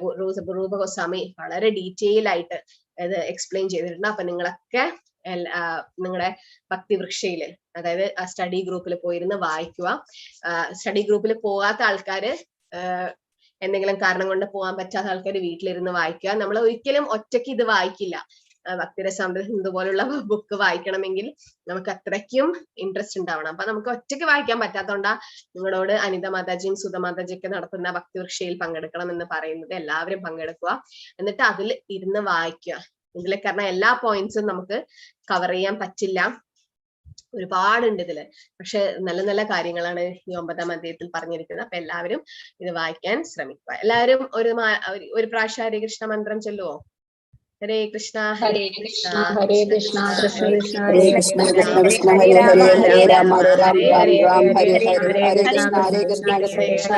രൂപ ഗോസ്വാമി വളരെ ഡീറ്റെയിൽ ആയിട്ട് ഇത് എക്സ്പ്ലെയിൻ ചെയ്തിട്ടുണ്ട്. അപ്പൊ നിങ്ങളൊക്കെ നിങ്ങളുടെ ഭക്തിവൃക്ഷയില്, അതായത് ആ സ്റ്റഡി ഗ്രൂപ്പിൽ പോയിരുന്ന് വായിക്കുക. സ്റ്റഡി ഗ്രൂപ്പിൽ പോകാത്ത ആൾക്കാര്, എന്തെങ്കിലും കാരണം കൊണ്ട് പോകാൻ പറ്റാത്ത ആൾക്കാർ വീട്ടിലിരുന്ന് വായിക്കുക. നമ്മൾ ഒരിക്കലും ഒറ്റയ്ക്ക് ഇത് വായിക്കില്ല. ഭക്തിരസാമൃത ഹിന്ദു പോലുള്ള ബുക്ക് വായിക്കണമെങ്കിൽ നമുക്ക് അത്രയ്ക്കും ഇൻട്രസ്റ്റ് ഉണ്ടാവണം. അപ്പൊ നമുക്ക് ഒറ്റയ്ക്ക് വായിക്കാൻ പറ്റാത്തതുകൊണ്ടാ നിങ്ങളോട് അനിത മാതാജിയും സുധ മാതാജിയൊക്കെ നടത്തുന്ന ഭക്തിവൃക്ഷയിൽ പങ്കെടുക്കണം എന്ന് പറയുന്നത്. എല്ലാവരും പങ്കെടുക്കുക, എന്നിട്ട് അതിൽ ഇരുന്ന് വായിക്കുക. ഇതിൽ കാരണം എല്ലാ പോയിന്റ്സും നമുക്ക് കവർ ചെയ്യാൻ പറ്റില്ല, ഒരുപാടുണ്ട് ഇതില്. പക്ഷെ നല്ല നല്ല കാര്യങ്ങളാണ് ഈ 9ാം അധ്യായത്തിൽ പറഞ്ഞിരിക്കുന്നത്. അപ്പൊ എല്ലാവരും ഇത് വായിക്കാൻ ശ്രമിക്കുക. എല്ലാവരും ഒരു പ്രാവശ്യം ഹരേ കൃഷ്ണ മന്ത്രം ചൊല്ലുവോ? ഹരേ കൃഷ്ണ ഹരേ കൃഷ്ണ ഹരേ കൃഷ്ണ കൃഷ്ണ കൃഷ്ണ ഹരേ ഹരേ കൃഷ്ണ കൃഷ്ണ കൃഷ്ണ കൃഷ്ണ കൃഷ്ണ ഹരേ ഹരേ ഹരേ ഹരേ ഹരേ രാമ രാമ ഹരേ രാം ഹരേ രാം ഹരേ രാം ഹരേ ഹരേ ഹരേ ഹരേ ഹരേ ഹരേ കൃഷ്ണ കൃഷ്ണ ഹരേ കൃഷ്ണ കൃഷ്ണ കൃഷ്ണ കൃഷ്ണ കൃഷ്ണ കൃഷ്ണ